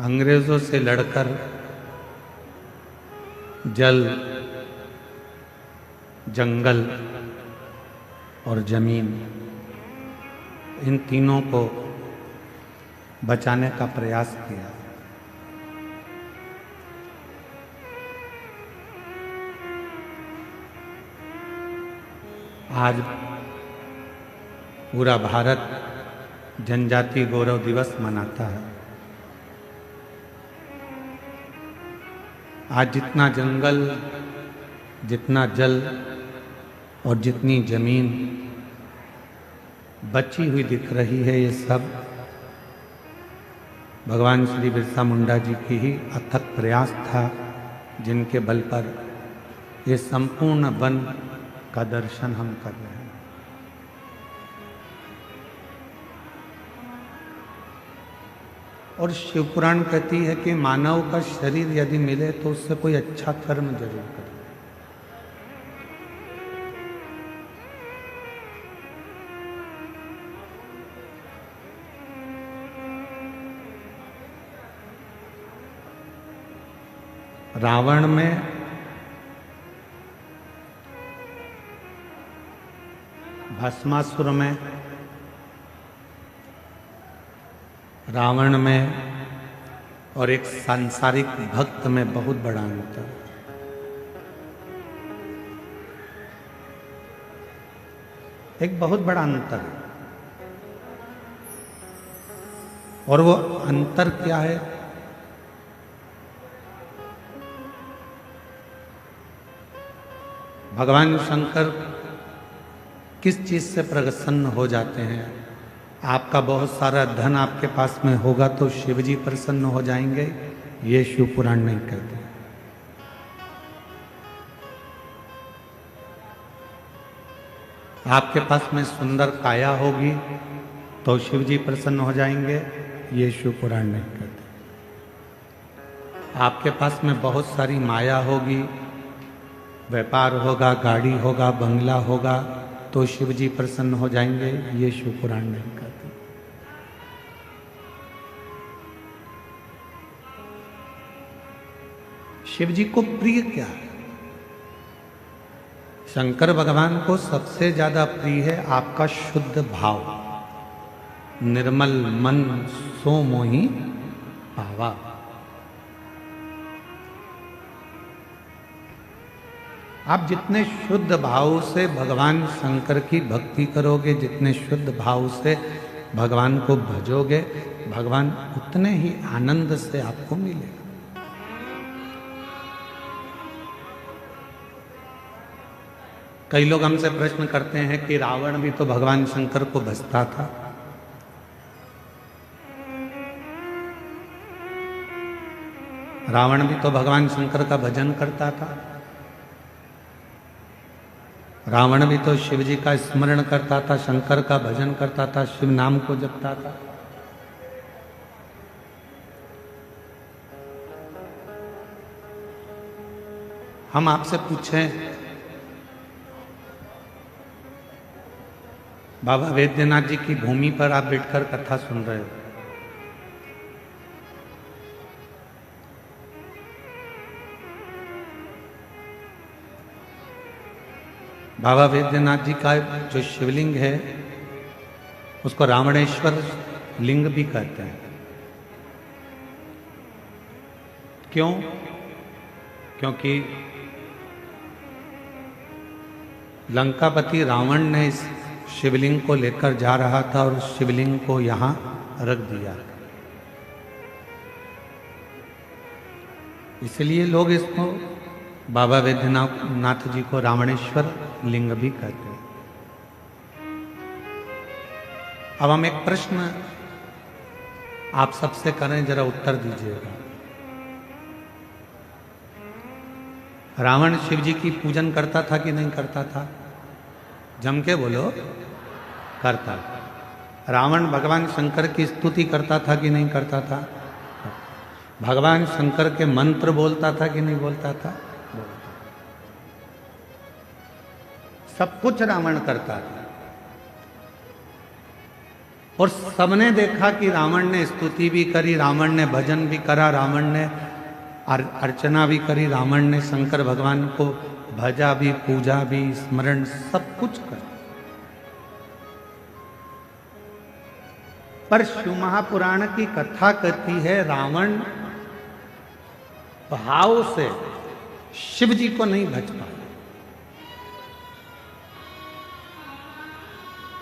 अंग्रेजों से लड़कर जल, जंगल और जमीन, इन तीनों को बचाने का प्रयास किया। आज पूरा भारत जनजाति गौरव दिवस मनाता है। आज जितना जंगल, जितना जल और जितनी जमीन बची हुई दिख रही है, ये सब भगवान श्री बिरसा मुंडा जी की ही अथक प्रयास था, जिनके बल पर ये संपूर्ण वन का दर्शन हम कर रहे हैं। और शिवपुराण कहती है कि मानव का शरीर यदि मिले तो उससे कोई अच्छा कर्म जरूर करे। रावण में भस्मासुर में, रावण में और एक सांसारिक भक्त में बहुत बड़ा अंतर है। एक बहुत बड़ा अंतर है। और वो अंतर क्या है? भगवान शंकर किस चीज से प्रसन्न हो जाते हैं? आपका बहुत सारा धन आपके पास में होगा तो शिव जी प्रसन्न हो जाएंगे, ये शिव पुराण नहीं कहते। आपके पास में सुंदर काया होगी तो शिव जी प्रसन्न हो जाएंगे, ये शिव पुराण नहीं कहते। आपके पास में बहुत सारी माया होगी, व्यापार होगा, गाड़ी होगा, बंगला होगा तो शिव जी प्रसन्न हो जाएंगे, ये शिव पुराण नहीं कहते। शिव जी को प्रिय क्या है? शंकर भगवान को सबसे ज्यादा प्रिय है आपका शुद्ध भाव। निर्मल मन सो मोहि पावा। आप जितने शुद्ध भाव से भगवान शंकर की भक्ति करोगे, जितने शुद्ध भाव से भगवान को भजोगे, भगवान उतने ही आनंद से आपको मिलेगा। कई लोग हमसे प्रश्न करते हैं कि रावण भी तो भगवान शंकर को भजता था। रावण भी तो भगवान शंकर का भजन करता था। रावण भी तो शिव जी का स्मरण करता था, शंकर का भजन करता था, शिव नाम को जपता था। हम आपसे पूछें, बाबा वैद्यनाथ जी की भूमि पर आप बैठकर कथा सुन रहे हो, बाबा वैद्यनाथ जी का जो शिवलिंग है उसको रावणेश्वर लिंग भी कहते हैं। क्यों? क्योंकि लंकापति रावण ने इस शिवलिंग को लेकर जा रहा था और उस शिवलिंग को यहां रख दिया, इसलिए लोग इसको बाबा वैद्यनाथ जी को रावणेश्वर लिंग भी कहते हैं। अब हम एक प्रश्न आप सबसे करें, जरा उत्तर दीजिएगा। रावण शिव जी की पूजन करता था कि नहीं करता था? जम के बोलो, करता। रावण भगवान शंकर की स्तुति करता था कि नहीं करता था? भगवान शंकर के मंत्र बोलता था कि नहीं बोलता था? सब कुछ रावण करता था। और सबने देखा कि रावण ने स्तुति भी करी, रावण ने भजन भी करा, रावण ने अर्चना भी करी, रावण ने शंकर भगवान को भजा भी, पूजा भी, स्मरण सब कुछ कर। पर शिव महापुराण की कथा कहती है रावण भाव से शिव जी को नहीं भज पाया।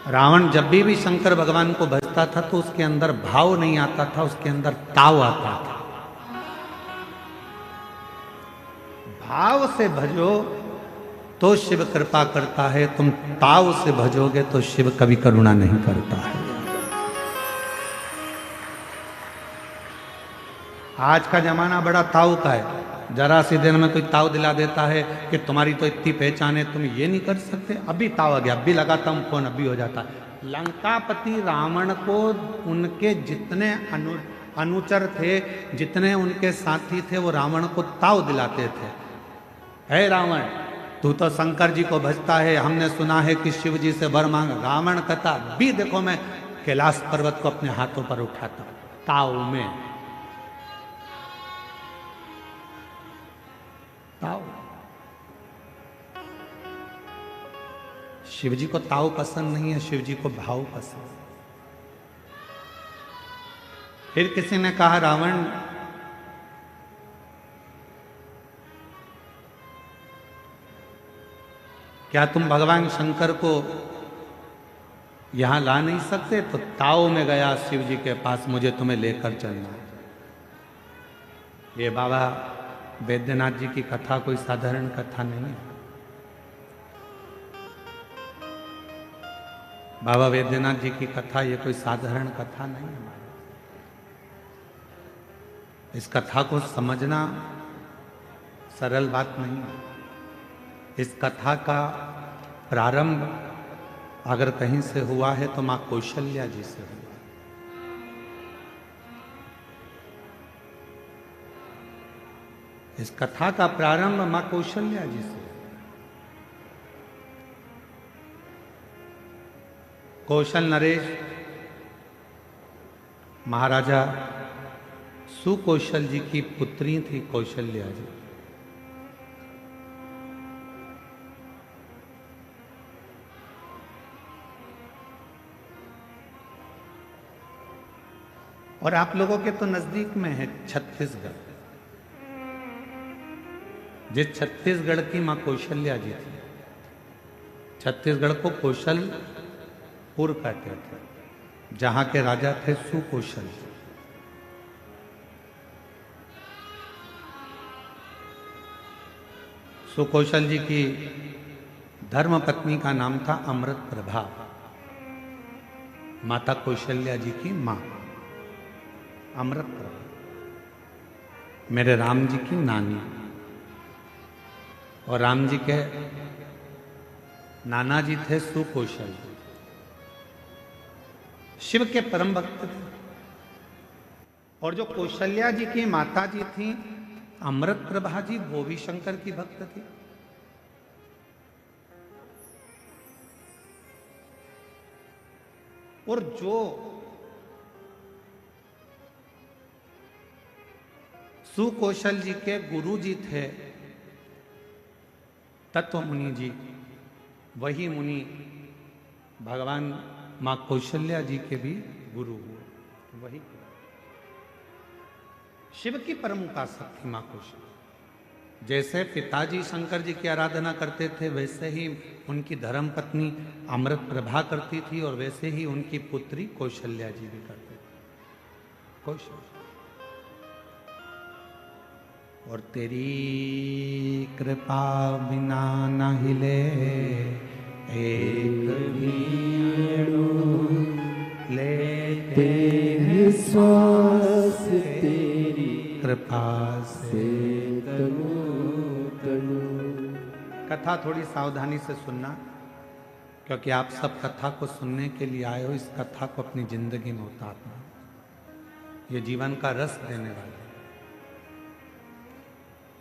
रावण जब भी शंकर भगवान को भजता था तो उसके अंदर भाव नहीं आता था, उसके अंदर ताव आता था। भाव से भजो तो शिव कृपा करता है, तुम ताव से भजोगे तो शिव कभी करुणा नहीं करता है। आज का जमाना बड़ा ताव का है, जरा सी देर में कोई ताव दिला देता है कि तुम्हारी तो इतनी पहचान है, तुम ये नहीं कर सकते, अभी ताव आ गया, अभी लगाता हूं फोन, अभी हो जाता है। लंकापति रावण को उनके जितने अनुचर थे, जितने उनके साथी थे, वो रावण को ताव दिलाते थे। हे रावण, तू तो शंकर जी को भजता है, हमने सुना है कि शिव जी से वर मांग। रावण कहता भी देखो मैं कैलाश पर्वत को अपने हाथों पर उठाता ताव में। ताव, शिव जी को ताव पसंद नहीं है, शिव जी को भाव पसंद। फिर किसी ने कहा रावण, क्या तुम भगवान शंकर को यहां ला नहीं सकते? तो ताव में गया शिव जी के पास, मुझे तुम्हें लेकर चलना। ये बाबा वैद्यनाथ जी की कथा कोई साधारण कथा नहीं है। बाबा वैद्यनाथ जी की कथा ये कोई साधारण कथा नहीं है। इस कथा को समझना सरल बात नहीं है। इस कथा का प्रारंभ अगर कहीं से हुआ है तो मां कौशल्या जी से हुआ। इस कथा का प्रारंभ मां कौशल्या जी से। कौशल नरेश महाराजा सुकौशल जी की पुत्री थी कौशल्या जी। और आप लोगों के तो नजदीक में है छत्तीसगढ़। जिस छत्तीसगढ़ की मां कौशल्या जी थी, छत्तीसगढ़ को कौशलपुर कहते थे, जहां के राजा थे सुकौशल। सुकौशल जी की धर्म पत्नी का नाम था अमृत प्रभा, माता कौशल्या जी की मां अमृत प्रभा, मेरे राम जी की नानी। और राम जी के नाना जी थे सुकौशल, शिव के परम भक्त थे। और जो कौशल्या जी की माता जी थी अमृत प्रभा जी, वो भी शंकर की भक्त थी। और जो सुकौशल जी के गुरु जी थे तत्व मुनि जी, वही मुनि भगवान मां कौशल्या जी के भी गुरु हुए। वही शिव की परम उपासक थी मां कौशल्या। जैसे पिताजी शंकर जी की आराधना करते थे, वैसे ही उनकी धर्म पत्नी अमृत प्रभा करती थी, और वैसे ही उनकी पुत्री कौशल्या जी भी करते थे। कौशल्या और तेरी कृपा बिना न हिले एक भी लेते हैं श्वास, तेरी कृपा से तनु तनु। कथा थोड़ी सावधानी से सुनना, क्योंकि आप सब कथा को सुनने के लिए आए हो। इस कथा को अपनी जिंदगी में उतारना, ये जीवन का रस देने वाला।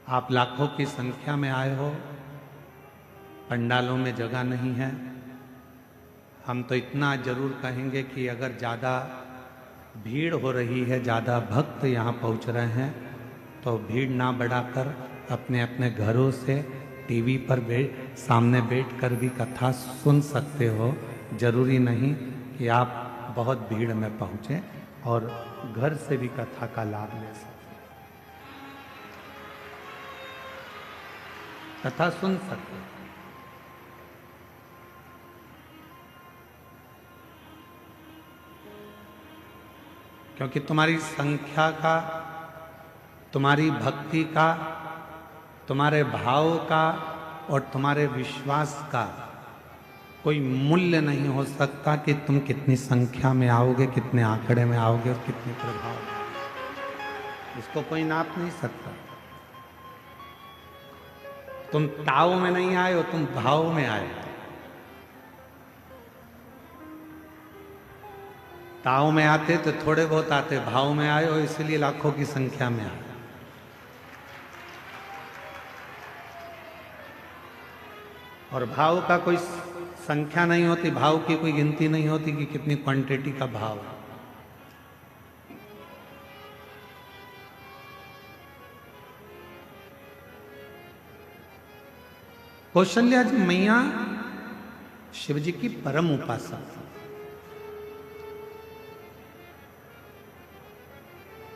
आप लाखों की संख्या में आए हो, पंडालों में जगह नहीं है, हम तो इतना जरूर कहेंगे कि अगर ज़्यादा भीड़ हो रही है, ज़्यादा भक्त यहाँ पहुँच रहे हैं, तो भीड़ ना बढ़ाकर अपने अपने घरों से टीवी पर सामने बैठकर भी कथा सुन सकते हो। जरूरी नहीं कि आप बहुत भीड़ में पहुँचें और घर से भी कथा का लाभ ले सकते, कथा सुन सकते। क्योंकि तुम्हारी संख्या का, तुम्हारी भक्ति का, तुम्हारे भाव का और तुम्हारे विश्वास का कोई मूल्य नहीं हो सकता कि तुम कितनी संख्या में आओगे, कितने आंकड़े में आओगे और कितने प्रभाव। इसको कोई नाप नहीं सकता। तुम ताव में नहीं आए हो, तुम भाव में आए। ताव में आते तो थोड़े बहुत आते, भाव में आए हो इसलिए लाखों की संख्या में आए। और भाव का कोई संख्या नहीं होती, भाव की कोई गिनती नहीं होती कि कितनी क्वांटिटी का भाव है। कौशल्या जी मैया शिव जी की परम उपासक,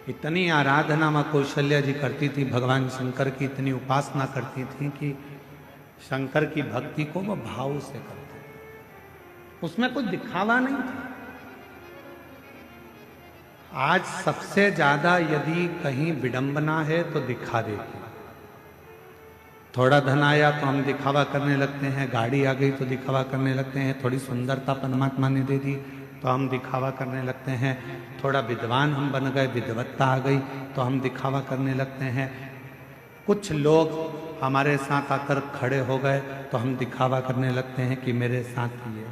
इतनी आराधना मां कौशल्या जी करती थी, भगवान शंकर की इतनी उपासना करती थी कि शंकर की भक्ति को वो भाव से करते, उसमें कोई दिखावा नहीं था। आज सबसे ज्यादा यदि कहीं विडंबना है तो दिखावे की। थोड़ा धन आया तो हम दिखावा करने लगते हैं, गाड़ी आ गई तो दिखावा करने लगते हैं, थोड़ी सुंदरता परमात्मा ने दे दी तो हम दिखावा करने लगते हैं, थोड़ा विद्वान हम बन गए, विद्वत्ता आ गई तो हम दिखावा करने लगते हैं, कुछ लोग हमारे साथ आकर खड़े हो गए तो हम दिखावा करने लगते हैं कि मेरे साथ ये।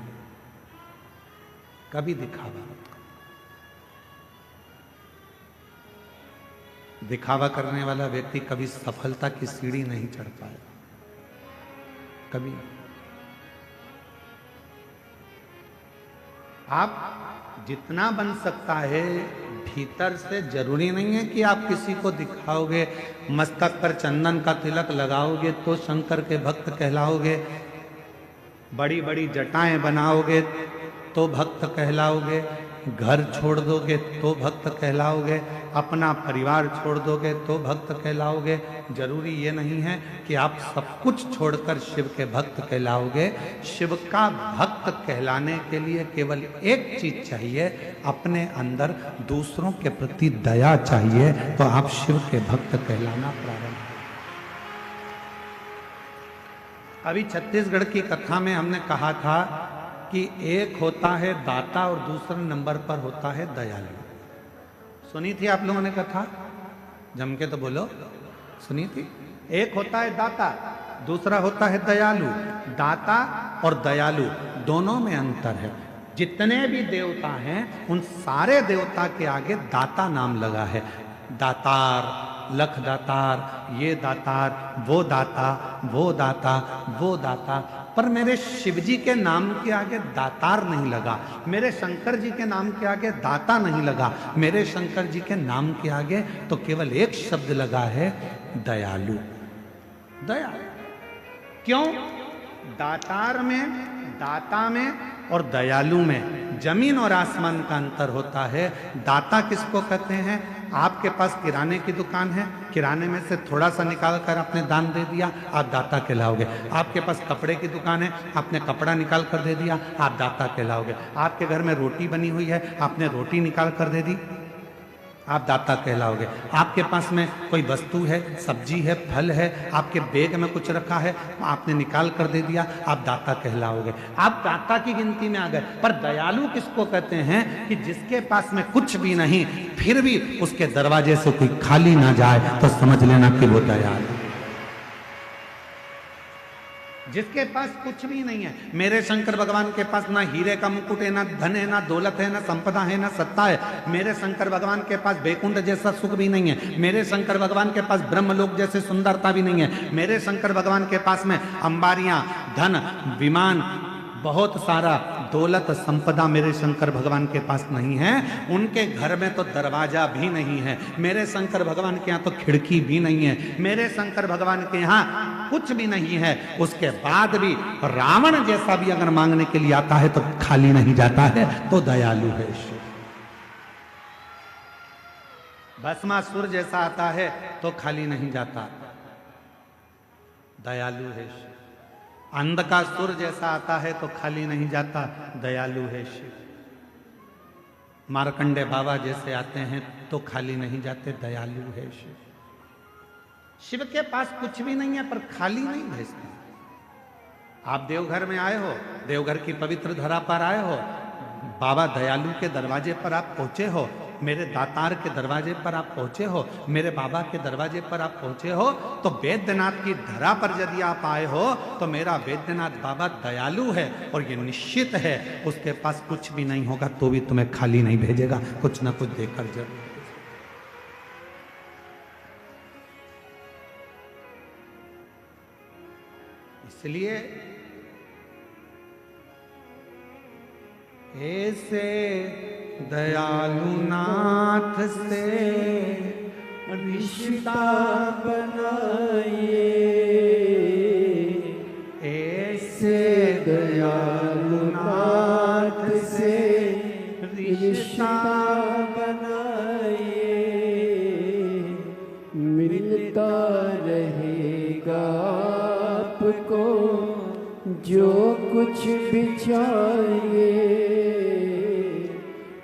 कभी दिखावा मत करो। दिखावा करने वाला व्यक्ति कभी सफलता की सीढ़ी नहीं चढ़ पाएगा, कभी। आप जितना बन सकता है भीतर से, जरूरी नहीं है कि आप किसी को दिखाओगे, मस्तक पर चंदन का तिलक लगाओगे तो शंकर के भक्त कहलाओगे, बड़ी बड़ी जटाएं बनाओगे तो भक्त कहलाओगे, घर छोड़ दोगे तो भक्त कहलाओगे, अपना परिवार छोड़ दोगे तो भक्त कहलाओगे। जरूरी ये नहीं है कि आप सब कुछ छोड़कर शिव के भक्त कहलाओगे। शिव का भक्त कहलाने के लिए केवल एक चीज चाहिए, अपने अंदर दूसरों के प्रति दया चाहिए, तो आप शिव के भक्त कहलाना प्रारंभ। अभी छत्तीसगढ़ की कथा में हमने कहा था कि एक होता है दाता और दूसरे नंबर पर होता है दयालु। सुनी थी आप लोगों ने कथा? जम के तो बोलो, सुनी थी? एक होता है दाता, दूसरा होता है दयालु। दाता और दयालु दोनों में अंतर है। जितने भी देवता हैं उन सारे देवता के आगे दाता नाम लगा है। दातार, लख दातार, ये दातार, वो दाता, वो दाता, वो दाता। पर मेरे शिवजी के नाम के आगे दातार नहीं लगा, मेरे शंकर जी के नाम के आगे दाता नहीं लगा, मेरे शंकर जी के नाम के आगे तो केवल एक शब्द लगा है, दयालु। दया। क्यों? दातार में, दाता में और दयालु में जमीन और आसमान का अंतर होता है। दाता किसको कहते हैं? आपके पास किराने की दुकान है, किराने में से थोड़ा सा निकाल कर आपने दान दे दिया, आप दाता कहलाओगे। आपके पास कपड़े की दुकान है, आपने कपड़ा निकाल कर दे दिया, आप दाता कहलाओगे। आपके घर में रोटी बनी हुई है, आपने रोटी निकाल कर दे दी, आप दाता कहलाओगे। आपके पास में कोई वस्तु है, सब्जी है, फल है, आपके बैग में कुछ रखा है, आपने निकाल कर दे दिया, आप दाता कहलाओगे। आप दाता की गिनती में आ गए। पर दयालु किसको कहते हैं? कि जिसके पास में कुछ भी नहीं, फिर भी उसके दरवाजे से कोई खाली ना जाए तो समझ लेना कि वो दयालु। जिसके पास कुछ भी नहीं है। मेरे शंकर भगवान के पास ना हीरे का मुकुट है, ना धन है, ना दौलत है, ना संपदा है, ना सत्ता है। मेरे शंकर भगवान के पास बैकुंठ जैसा सुख भी नहीं है। मेरे शंकर भगवान के पास ब्रह्मलोक जैसे सुंदरता भी नहीं है। मेरे शंकर भगवान के पास में अंबारियां, धन, विमान, बहुत सारा दौलत संपदा मेरे शंकर भगवान के पास नहीं है। उनके घर में तो दरवाजा भी नहीं है, मेरे शंकर भगवान के यहाँ तो खिड़की भी नहीं है, मेरे शंकर भगवान के यहाँ कुछ भी नहीं है। उसके बाद भी रावण जैसा भी अगर मांगने के लिए आता है तो खाली नहीं जाता है, तो दयालु है शिव। भस्मासुर जैसा आता है तो खाली नहीं जाता, दयालु है शिव। अंधकासुर जैसा आता है तो खाली नहीं जाता, दयालु है शिव। मार्कंडे बाबा जैसे आते हैं तो खाली नहीं जाते, दयालु है शिव। शिव के पास कुछ भी नहीं है पर खाली नहीं भेजते। आप देवघर में आए हो, देवघर की पवित्र धरा पर आए हो, बाबा दयालु के दरवाजे पर आप पहुंचे हो, मेरे दातार के दरवाजे पर आप पहुंचे हो, मेरे बाबा के दरवाजे पर आप पहुंचे हो, तो वैद्यनाथ की धरा पर यदि आप आए हो तो मेरा वैद्यनाथ बाबा दयालु है और ये निश्चित है उसके पास कुछ भी नहीं होगा तो भी तुम्हें खाली नहीं भेजेगा, कुछ ना कुछ देकर जरूर। इसलिए ऐसे दयालु नाथ से रिश्ता बनाइए, ऐसे दयालु नाथ से रिश्ता बनाइए, मिलता रहेगा आपको जो कुछ भी चाहिए,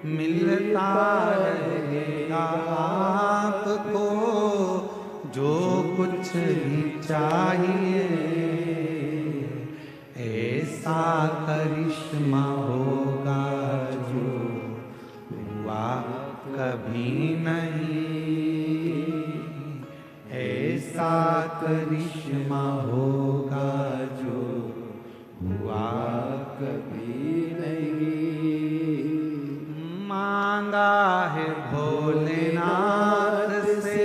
मिलता रहेगा आपको जो कुछ भी चाहिए, ऐसा करिश्मा होगा जो हुआ कभी नहीं, ऐसा करिश्मा होगा जो हुआ कभी नहीं। मांगा है भोलेनाथ से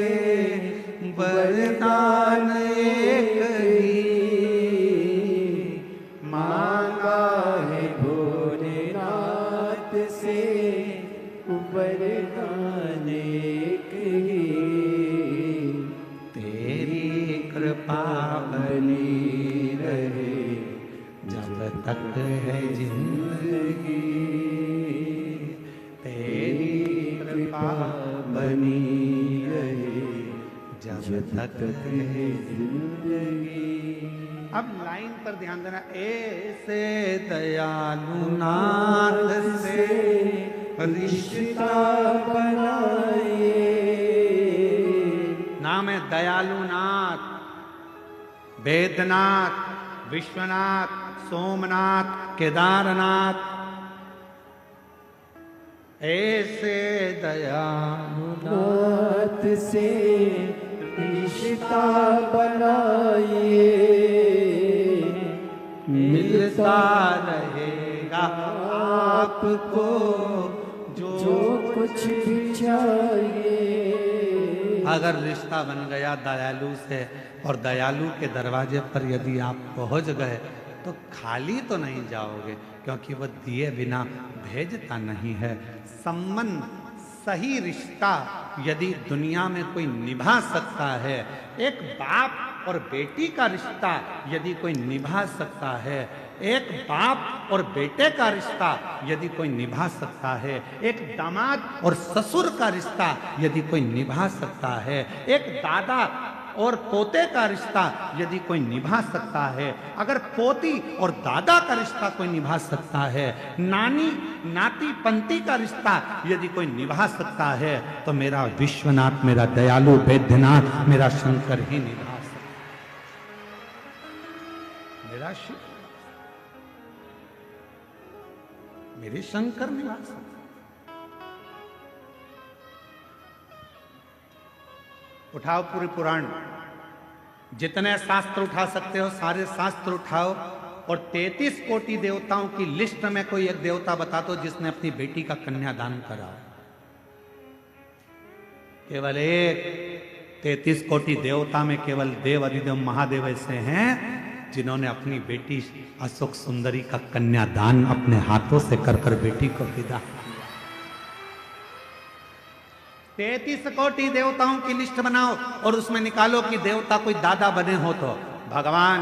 वरदान एक ही, मांगा है भोलेनाथ से वरदान एक ही, तेरी कृपा बनी रहे जब तक है जिंदगी, तेरी कृपा बनी रहे जब तक है जिंदगी। अब लाइन पर ध्यान देना, ऐसे दयालु नाथ से रिश्ता बनाइए, नाम है दयालु नाथ, वेदनाथ, विश्वनाथ, सोमनाथ, केदारनाथ, ऐसे दयालु नाथ से रिश्ता बनाइए, मिलता रहेगा आपको जो कुछ भी चाहिए। अगर रिश्ता बन गया दयालु से और दयालु के दरवाजे पर यदि आप पहुंच गए तो खाली तो नहीं जाओगे, क्योंकि वह दिए बिना भेजता नहीं है। संबंध, सही रिश्ता यदि दुनिया में कोई निभा सकता है, एक बाप और बेटी का रिश्ता यदि कोई निभा सकता है, एक बाप और बेटे का रिश्ता यदि कोई निभा सकता है, एक दामाद और ससुर का रिश्ता यदि कोई निभा सकता है, एक दादा और पोते का रिश्ता यदि कोई निभा सकता है, अगर पोती और दादा का रिश्ता कोई निभा सकता है, नानी नाती पंती का रिश्ता यदि कोई निभा सकता है, तो मेरा विश्वनाथ, मेरा दयालु वैद्यनाथ, मेरा शंकर ही निभा सकता है। मेरा शिव, मेरे शंकर निभा सकता है। उठाओ पूरे पुराण, जितने शास्त्र उठा सकते हो सारे शास्त्र उठाओ और 33 कोटि देवताओं की लिस्ट में कोई एक देवता बता दो जिसने अपनी बेटी का कन्यादान करा। केवल एक, 33 कोटि देवता में केवल देव अधिदेव महादेव ऐसे हैं जिन्होंने अपनी बेटी अशोक सुंदरी का कन्यादान अपने हाथों से कर कर बेटी को विदा किया। 33 कोटि देवताओं की लिस्ट बनाओ और उसमें निकालो कि देवता कोई दादा बने हो तो भगवान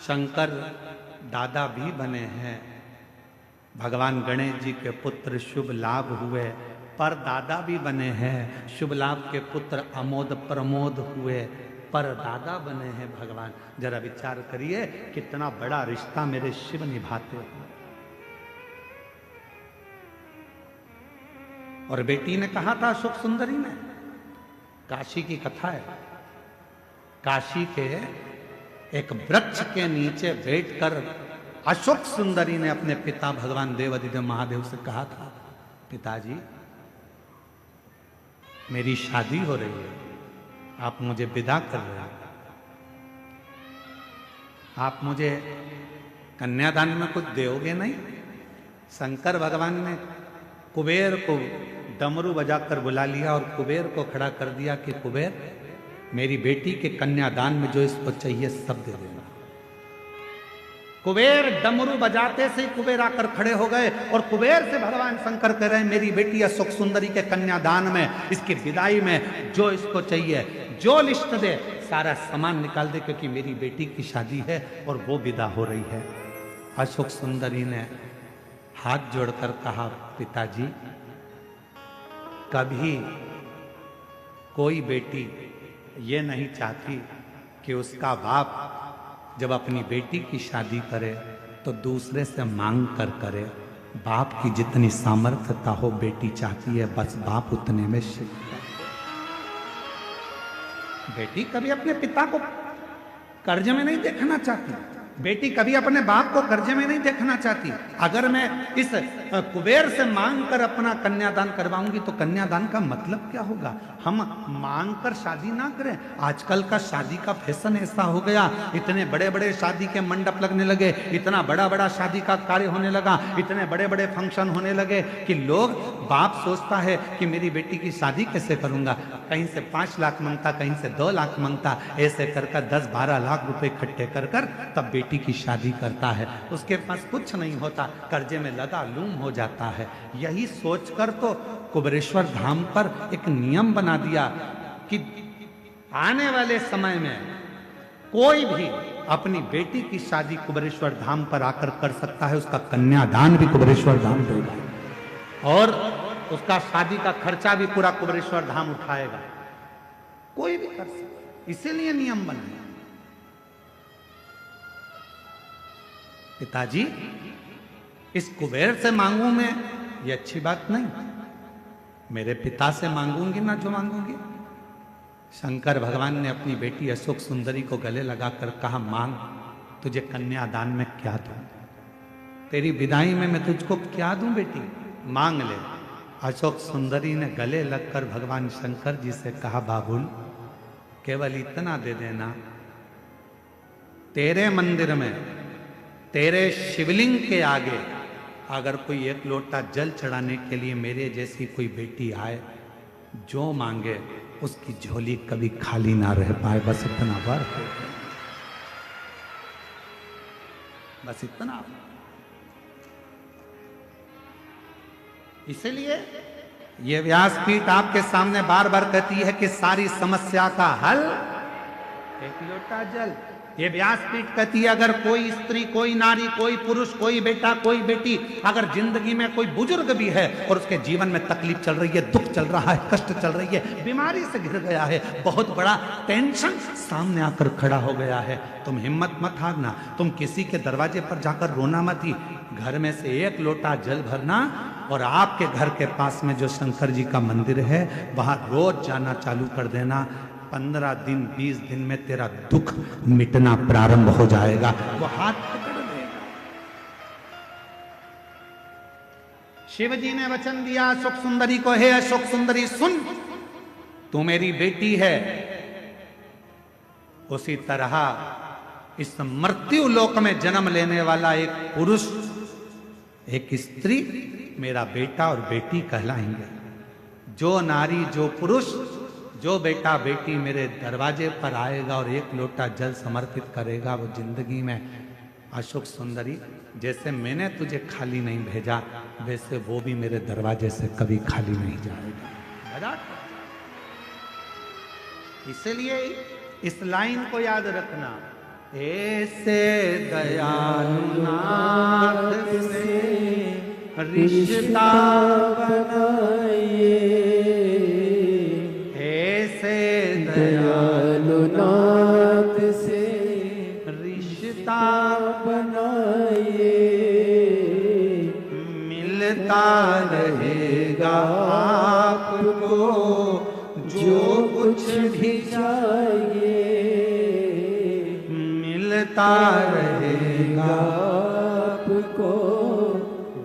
शंकर दादा भी बने हैं। भगवान गणेश जी के पुत्र शुभ लाभ हुए पर दादा भी बने हैं। शुभ लाभ के पुत्र अमोद प्रमोद हुए पर दादा बने हैं भगवान। जरा विचार करिए कितना बड़ा रिश्ता मेरे शिव निभाते हैं। और बेटी ने कहा था अशोक सुंदरी ने, काशी की कथा है, काशी के एक वृक्ष के नीचे बैठकर अशोक सुंदरी ने अपने पिता भगवान देवाधिदेव महादेव से कहा था, पिताजी मेरी शादी हो रही है, आप मुझे विदा कर रहे हैं, आप मुझे कन्यादान में कुछ दोगे नहीं? शंकर भगवान ने कुबेर को डमरू बजाकर बुला लिया और कुबेर को खड़ा कर दिया कि कुबेर मेरी बेटी के कन्यादान में जो इसको चाहिए सब दे देना। कुबेर डमरू बजाते से कुबेर आकर खड़े हो गए और कुबेर से भगवान शंकर कह रहे हैं मेरी बेटी अशोक सुंदरी के कन्यादान में, इसकी विदाई में जो इसको चाहिए, जो लिस्ट दे सारा सामान निकाल दे, क्योंकि मेरी बेटी की शादी है और वो विदा हो रही है। अशोक सुंदरी ने हाथ जोड़कर कहा, पिताजी कभी कोई बेटी ये नहीं चाहती कि उसका बाप जब अपनी बेटी की शादी करे तो दूसरे से मांग कर करे। बाप की जितनी सामर्थ्यता हो बेटी चाहती है बस बाप उतने में शिव। बेटी कभी अपने पिता को कर्ज में नहीं देखना चाहती, बेटी कभी अपने बाप को कर्जे में नहीं देखना चाहती। अगर मैं इस कुबेर से मांग कर अपना कन्यादान करवाऊंगी तो कन्यादान का मतलब क्या होगा? हम मांग कर शादी ना करें। आजकल का शादी का फैशन ऐसा हो गया, इतने बड़े बड़े शादी के मंडप लगने लगे, इतना बड़ा बड़ा शादी का कार्य होने लगा, इतने बड़े बड़े फंक्शन होने लगे कि लोग, बाप सोचता है कि मेरी बेटी की शादी कैसे करूंगा, कहीं से 5 लाख मांगता, कहीं से 2 लाख मांगता, ऐसे कर 10-12 लाख रुपए इकट्ठे कर तब बेटी की शादी करता है। उसके पास कुछ नहीं होता, कर्जे में लगा लूम हो जाता है। यही सोचकर तो कुबेरेश्वर धाम पर एक नियम बना दिया कि आने वाले समय में कोई भी अपनी बेटी की शादी कुबेरेश्वर धाम पर आकर कर सकता है, उसका कन्यादान भी कुबेरेश्वर धाम देगा और उसका शादी का खर्चा भी पूरा कुबेरेश्वर धाम उठाएगा। कोई भी कर सकता, इसीलिए नियम बनाया। पिताजी इस कुबेर से मांगू मैं, ये अच्छी बात नहीं, मेरे पिता से मांगूंगी ना जो मांगूंगी। शंकर भगवान ने अपनी बेटी अशोक सुंदरी को गले लगाकर कहा, मांग, तुझे कन्यादान में क्या दूं, तेरी विदाई में मैं तुझको क्या दूं बेटी, मांग ले। अशोक सुंदरी ने गले लगकर भगवान शंकर जी से कहा, बाबुल केवल इतना दे देना, तेरे मंदिर में तेरे शिवलिंग के आगे अगर कोई 1 लोटा जल चढ़ाने के लिए मेरे जैसी कोई बेटी आए, जो मांगे उसकी झोली कभी खाली ना रह पाए, बस इतना वर हो, बस इतना। इसलिए ये व्यासपीठ आपके सामने बार बार कहती है कि सारी समस्या का हल 1 लोटा जल। ये व्यासपीठ कहती है अगर कोई स्त्री, कोई नारी, कोई पुरुष, कोई बेटा, कोई बेटी, अगर जिंदगी में कोई बुजुर्ग भी है और उसके जीवन में तकलीफ चल रही है, दुख चल रहा है, कष्ट चल रही है, बीमारी से घिर गया है, बहुत बड़ा टेंशन सामने आकर खड़ा हो गया है, तुम हिम्मत मत हारना, तुम किसी के दरवाजे पर जाकर रोना मत ही, घर में से 1 लोटा जल भरना और आपके घर के पास में जो शंकर जी का मंदिर है वहां रोज जाना चालू कर देना। 15 दिन 20 दिन में तेरा दुख मिटना प्रारंभ हो जाएगा। वो हाथ पकड़ देगा। शिव जी ने वचन दिया अशोक सुंदरी को, हे अशोक सुंदरी सुन, तू मेरी बेटी है, उसी तरह इस मृत्यु लोक में जन्म लेने वाला एक पुरुष, एक स्त्री मेरा बेटा और बेटी कहलाएंगे। जो नारी, जो पुरुष जो बेटा बेटी मेरे दरवाजे पर आएगा और एक लोटा जल समर्पित करेगा, वो जिंदगी में अशोक सुंदरी जैसे मैंने तुझे खाली नहीं भेजा, वैसे वो भी मेरे दरवाजे से कभी खाली नहीं जाएगा। इसलिए इस लाइन को याद रखना, ऐसे दयालु नाथ से रिश्ता बनाइए, ऐसे दयालु नाथ से रिश्ता बनाइए, मिलता रहेगा आपको जो कुछ भी चाहिए, मिलता रहेगा आपको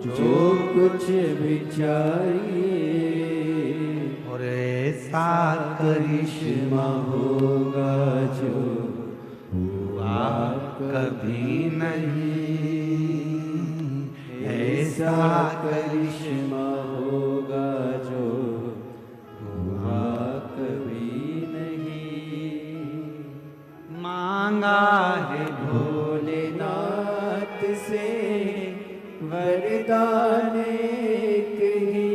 जो कुछ भी चाहिए, और ऐसा करिश्मा होगा जो हुआ कभी नहीं, ऐसा करिश्मा होगा जो हुआ कभी नहीं। मांगा है भोलेनाथ से वरदान एक ही,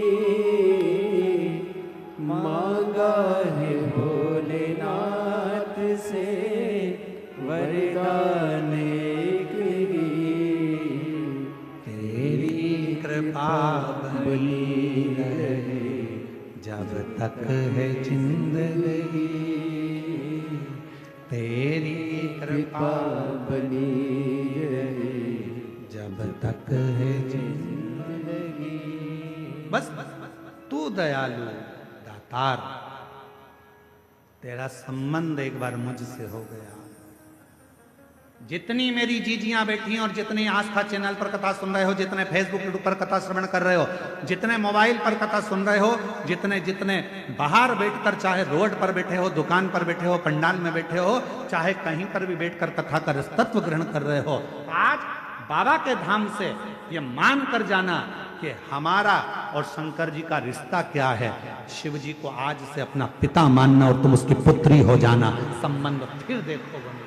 मांगा है भोलेनाथ से वरदान एक ही, तेरी कृपा बनी रहे जब तक है जिंदगी, तेरी कृपा बनी रहे जब तक है जिंदगी। बस तू दयालु दातार, तेरा संबंध एक बार मुझसे हो गया। जितनी मेरी जीजियां बैठी हैं और जितने आस्था चैनल पर कथा सुन रहे हो, जितने फेसबुक यूट्यूब पर कथा श्रवण कर रहे हो, जितने मोबाइल पर कथा सुन रहे हो, जितने जितने बाहर बैठकर, चाहे रोड पर बैठे हो, दुकान पर बैठे हो, पंडाल में बैठे हो, चाहे कहीं पर भी बैठकर कथा का रसतत्व ग्रहण कर रहे हो, आज बाबा के धाम से ये मान कर जाना कि हमारा और शंकर जी का रिश्ता क्या है। शिव जी को आज से अपना पिता मानना और तुम उसकी पुत्री हो जाना, संबंध फिर देखो बनेगा।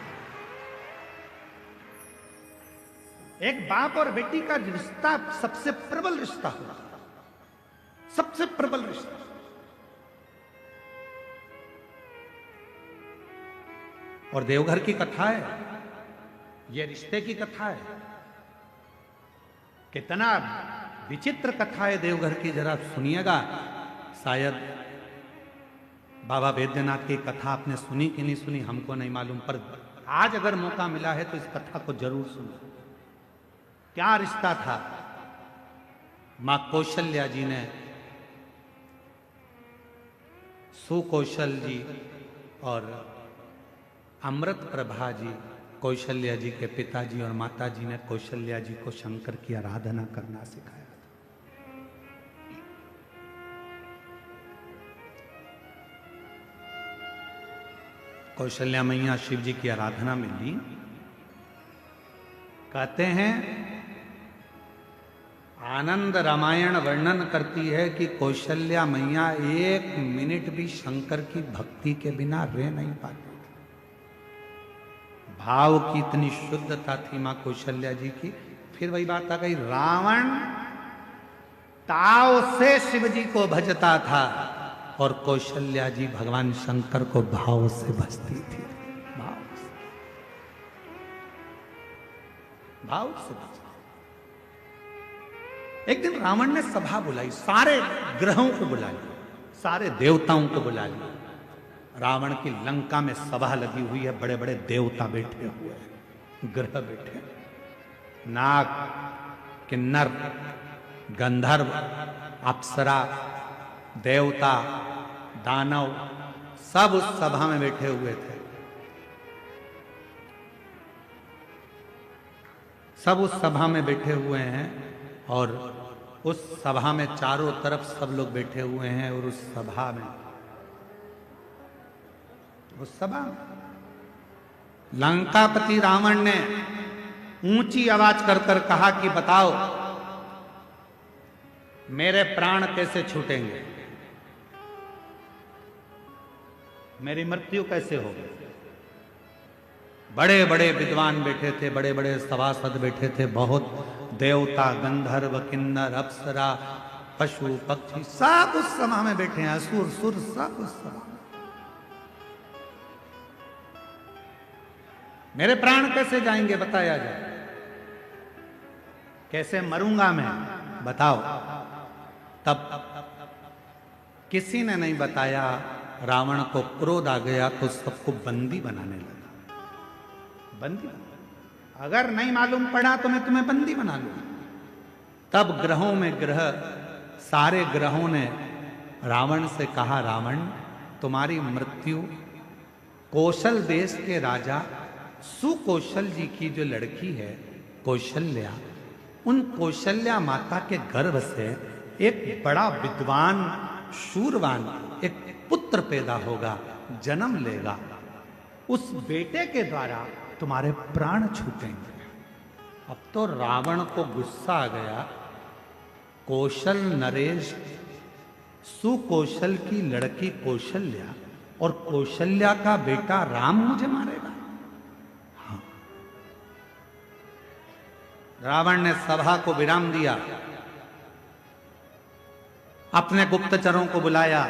एक बाप और बेटी का रिश्ता सबसे प्रबल रिश्ता होता है, सबसे प्रबल रिश्ता। और देवघर की कथा है, यह रिश्ते की कथा है। कितना विचित्र कथा है देवघर की, जरा सुनिएगा। शायद बाबा बैद्यनाथ की कथा आपने सुनी कि नहीं सुनी हमको नहीं मालूम, पर आज अगर मौका मिला है तो इस कथा को जरूर सुनो। क्या रिश्ता था। मां कौशल्या जी ने सुकौशल जी और अमृत प्रभा जी, कौशल्या जी के पिताजी और माता जी ने कौशल्या जी को शंकर की आराधना करना सिखाया था। कौशल्या मैया शिव जी की आराधना में ली। कहते हैं आनंद रामायण वर्णन करती है कि कौशल्या मैया 1 मिनट भी शंकर की भक्ति के बिना रह नहीं पाती। भाव की इतनी शुद्धता थी मां कौशल्या जी की। फिर वही बात आ गई, रावण ताव से शिव जी को भजता था और कौशल्या जी भगवान शंकर को भाव से भजती थी। भाव से भजती। एक दिन रावण ने सभा बुलाई, सारे ग्रहों को बुला लिया, सारे देवताओं को बुला लिया। रावण की लंका में सभा लगी हुई है, बड़े बड़े देवता बैठे हुए हैं, ग्रह बैठे, नाग, किन्नर, गंधर्व, अप्सरा, देवता, दानव, सब उस सभा में बैठे हुए थे। सब उस सभा में बैठे हुए हैं और उस सभा में चारों तरफ सब लोग बैठे हुए हैं। और उस सभा में, उस सभा में लंकापति रावण ने ऊंची आवाज कर कर कहा कि बताओ मेरे प्राण कैसे छूटेंगे। मेरी मृत्यु कैसे होगी? बड़े बड़े विद्वान बैठे थे, बड़े बड़े सभासद बैठे थे, बहुत देवता, गंधर्व, किन्नर, अप्सरा, पशु, पक्षी सब उस सभा में बैठे हैं, असुर सुर सब उस सभा में। मेरे प्राण कैसे जाएंगे बताया जाए, कैसे मरूंगा मैं बताओ। तब किसी ने नहीं बताया। रावण को क्रोध आ गया तो सबको बंदी बनाने लगा। बंदी, अगर नहीं मालूम पड़ा तो मैं तुम्हें बंदी बना लूंगा। तब ग्रहों में ग्रह, सारे ग्रहों ने रावण से कहा, रावण तुम्हारी मृत्यु कौशल देश के राजा सुकौशल जी की जो लड़की है कौशल्या, उन कौशल्या माता के गर्भ से एक बड़ा विद्वान शूरवान एक पुत्र पैदा होगा, जन्म लेगा। उस बेटे के द्वारा तुम्हारे प्राण छूटेंगे। अब तो रावण को गुस्सा आ गया। कौशल नरेश, सुकौशल की लड़की कौशल्या और कौशल्या का बेटा राम मुझे मारेगा। हाँ। रावण ने सभा को विराम दिया, अपने गुप्तचरों को बुलाया।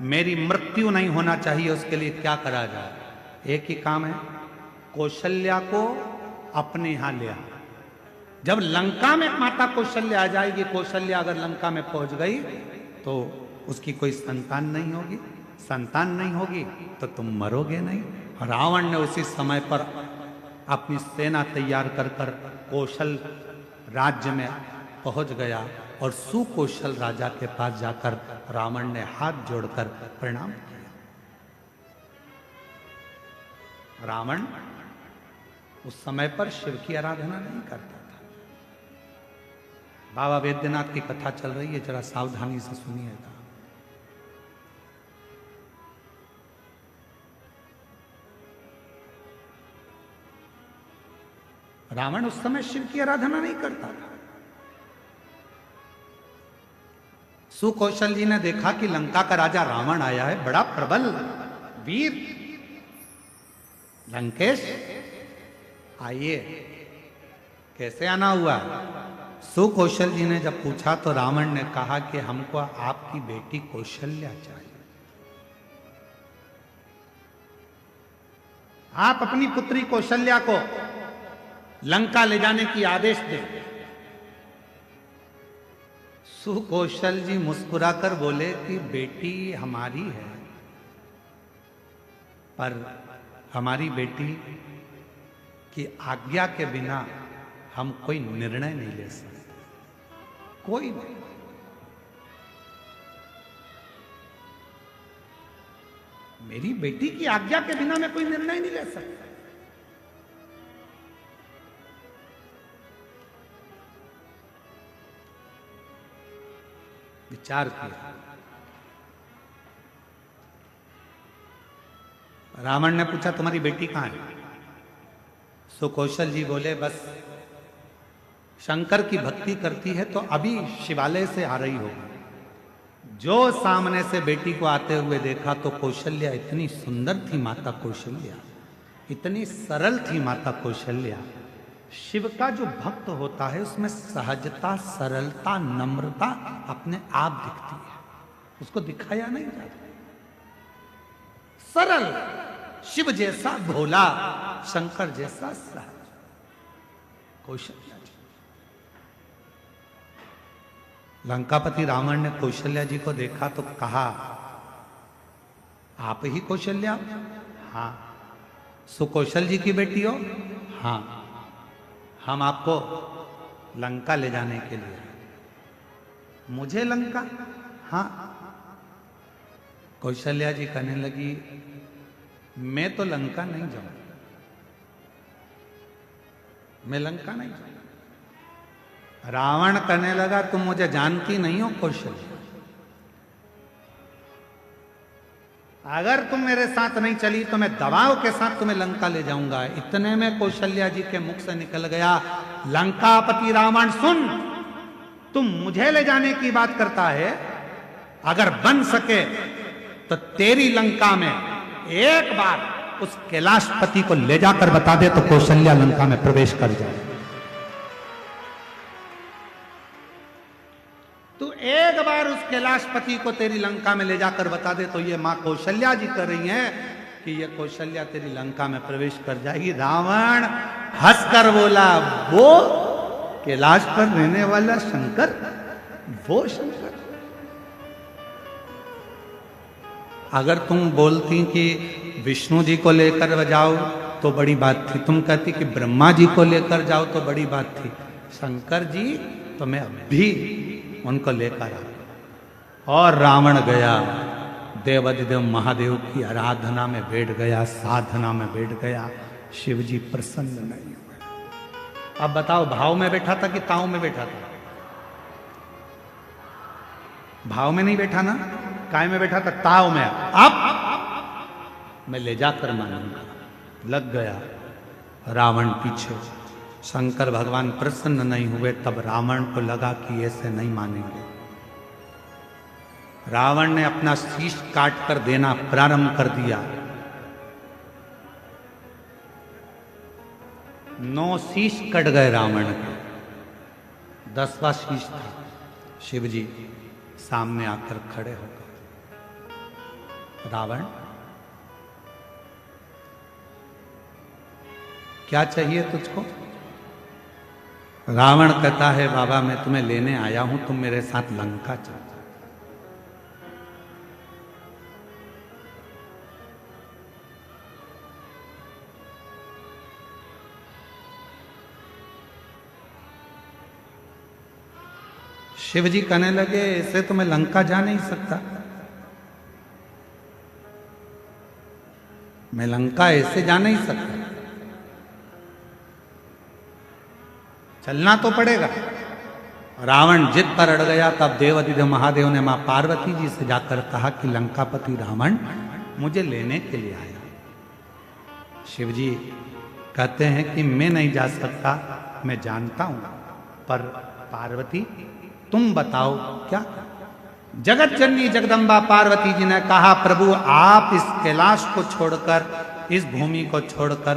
मेरी मृत्यु नहीं होना चाहिए, उसके लिए क्या करा जाए? एक ही काम है, कौशल्या को अपने यहां ले आ। जब लंका में माता कौशल्या आ जाएगी, कौशल्या अगर लंका में पहुंच गई तो उसकी कोई संतान नहीं होगी। संतान नहीं होगी तो तुम मरोगे नहीं। रावण ने उसी समय पर अपनी सेना तैयार कर कर कौशल राज्य में पहुंच गया और सुकौशल राजा के पास जाकर रावण ने हाथ जोड़कर प्रणाम किया। रावण उस समय पर शिव की आराधना नहीं करता था। बाबा वैद्यनाथ की कथा चल रही है, जरा सावधानी से सुनिएगा। रावण उस समय शिव की आराधना नहीं करता था। सुकौशल जी ने देखा कि लंका का राजा रावण आया है, बड़ा प्रबल वीर। लंकेश आइए। कैसे आना हुआ? सुकौशल जी ने जब पूछा तो रावण ने कहा कि हमको आपकी बेटी कौशल्या चाहिए। आप अपनी पुत्री कौशल्या को लंका ले जाने की आदेश दें। सुकौशल जी मुस्कुराकर बोले कि बेटी हमारी है, पर हमारी बेटी की आज्ञा के बिना हम कोई निर्णय नहीं ले सकते। कोई नहीं। मेरी बेटी की आज्ञा के बिना मैं कोई निर्णय नहीं ले सकता। विचार किया। रावण ने पूछा तुम्हारी बेटी कहां है? सुकौशल जी बोले बस शंकर की भक्ति करती है तो अभी शिवालय से आ रही होगी। जो सामने से बेटी को आते हुए देखा तो कौशल्या इतनी सुंदर थी, माता कौशल्या इतनी सरल थी। माता कौशल्या, शिव का जो भक्त होता है उसमें सहजता, सरलता, नम्रता अपने आप दिखती है, उसको दिखाया नहीं जाता। सरल, शिव जैसा भोला, शंकर जैसा सहज कौशल्या जी। लंकापति रावण ने कौशल्या जी को देखा तो कहा, आप ही कौशल्या? हाँ। सुकौशल जी की बेटी हो? हाँ। हम आपको लंका ले जाने के लिए। मुझे लंका? हाँ। कौशल्या जी कहने लगी, मैं तो लंका नहीं जाऊं, मैं लंका नहीं जाऊं। रावण कहने लगा, तुम मुझे जानती नहीं हो कौशल्या, अगर तुम मेरे साथ नहीं चली तो मैं दबाव के साथ तुम्हें लंका ले जाऊंगा। इतने में कौशल्या जी के मुख से निकल गया, लंकापति रावण सुन, तुम मुझे ले जाने की बात करता है, अगर बन सके तो तेरी लंका में एक बार उस कैलाशपति को ले जाकर बता दे तो कौशल्या लंका में प्रवेश कर जाए। तू एक बार उस कैलाशपति को तेरी लंका में ले जाकर बता दे तो ये मां कौशल्या जी कर रही हैं कि ये कौशल्या तेरी लंका में प्रवेश कर जाएगी। रावण हंसकर बोला, वो कैलाश पर रहने वाला शंकर, वो शंकर। अगर तुम बोलती कि विष्णु जी को लेकर जाओ तो बड़ी बात थी, तुम कहती कि ब्रह्मा जी को लेकर जाओ तो बड़ी बात थी, शंकर जी तो मैं अभी उनको लेकर आ। और रावण गया, देवाधिदेव महादेव की आराधना में बैठ गया, साधना में बैठ गया। शिव जी प्रसन्न नहीं हुए। अब बताओ, भाव में बैठा था कि ताव में बैठा था? भाव में नहीं बैठा ना, काय में बैठा था? ताव में। अब मैं ले जाकर मानूंगा। लग गया रावण पीछे। शंकर भगवान प्रसन्न नहीं हुए। तब रावण को लगा कि ऐसे नहीं मानेंगे। रावण ने अपना शीश काट कर देना प्रारंभ कर दिया। 9 शीश कट गए रावण के, 10वां शीश था। शिव जी सामने आकर खड़े हो गए। रावण, क्या चाहिए तुझको? रावण कहता है, बाबा मैं तुम्हें लेने आया हूं, तुम मेरे साथ लंका चलो। शिव जी कहने लगे, ऐसे तो मैं लंका जा नहीं सकता, मैं लंका ऐसे जा नहीं सकता, चलना तो पड़ेगा। रावण जिद पर अड़ गया। तब देवाधिदेव महादेव ने मां पार्वती जी से जाकर कहा कि लंकापति रावण मुझे लेने के लिए आया। शिव जी कहते हैं कि मैं नहीं जा सकता, मैं जानता हूं, पर पार्वती तुम बताओ क्या? जगत जननी जगदम्बा पार्वती जी ने कहा, प्रभु आप इस कैलाश को छोड़कर, इस भूमि को छोड़कर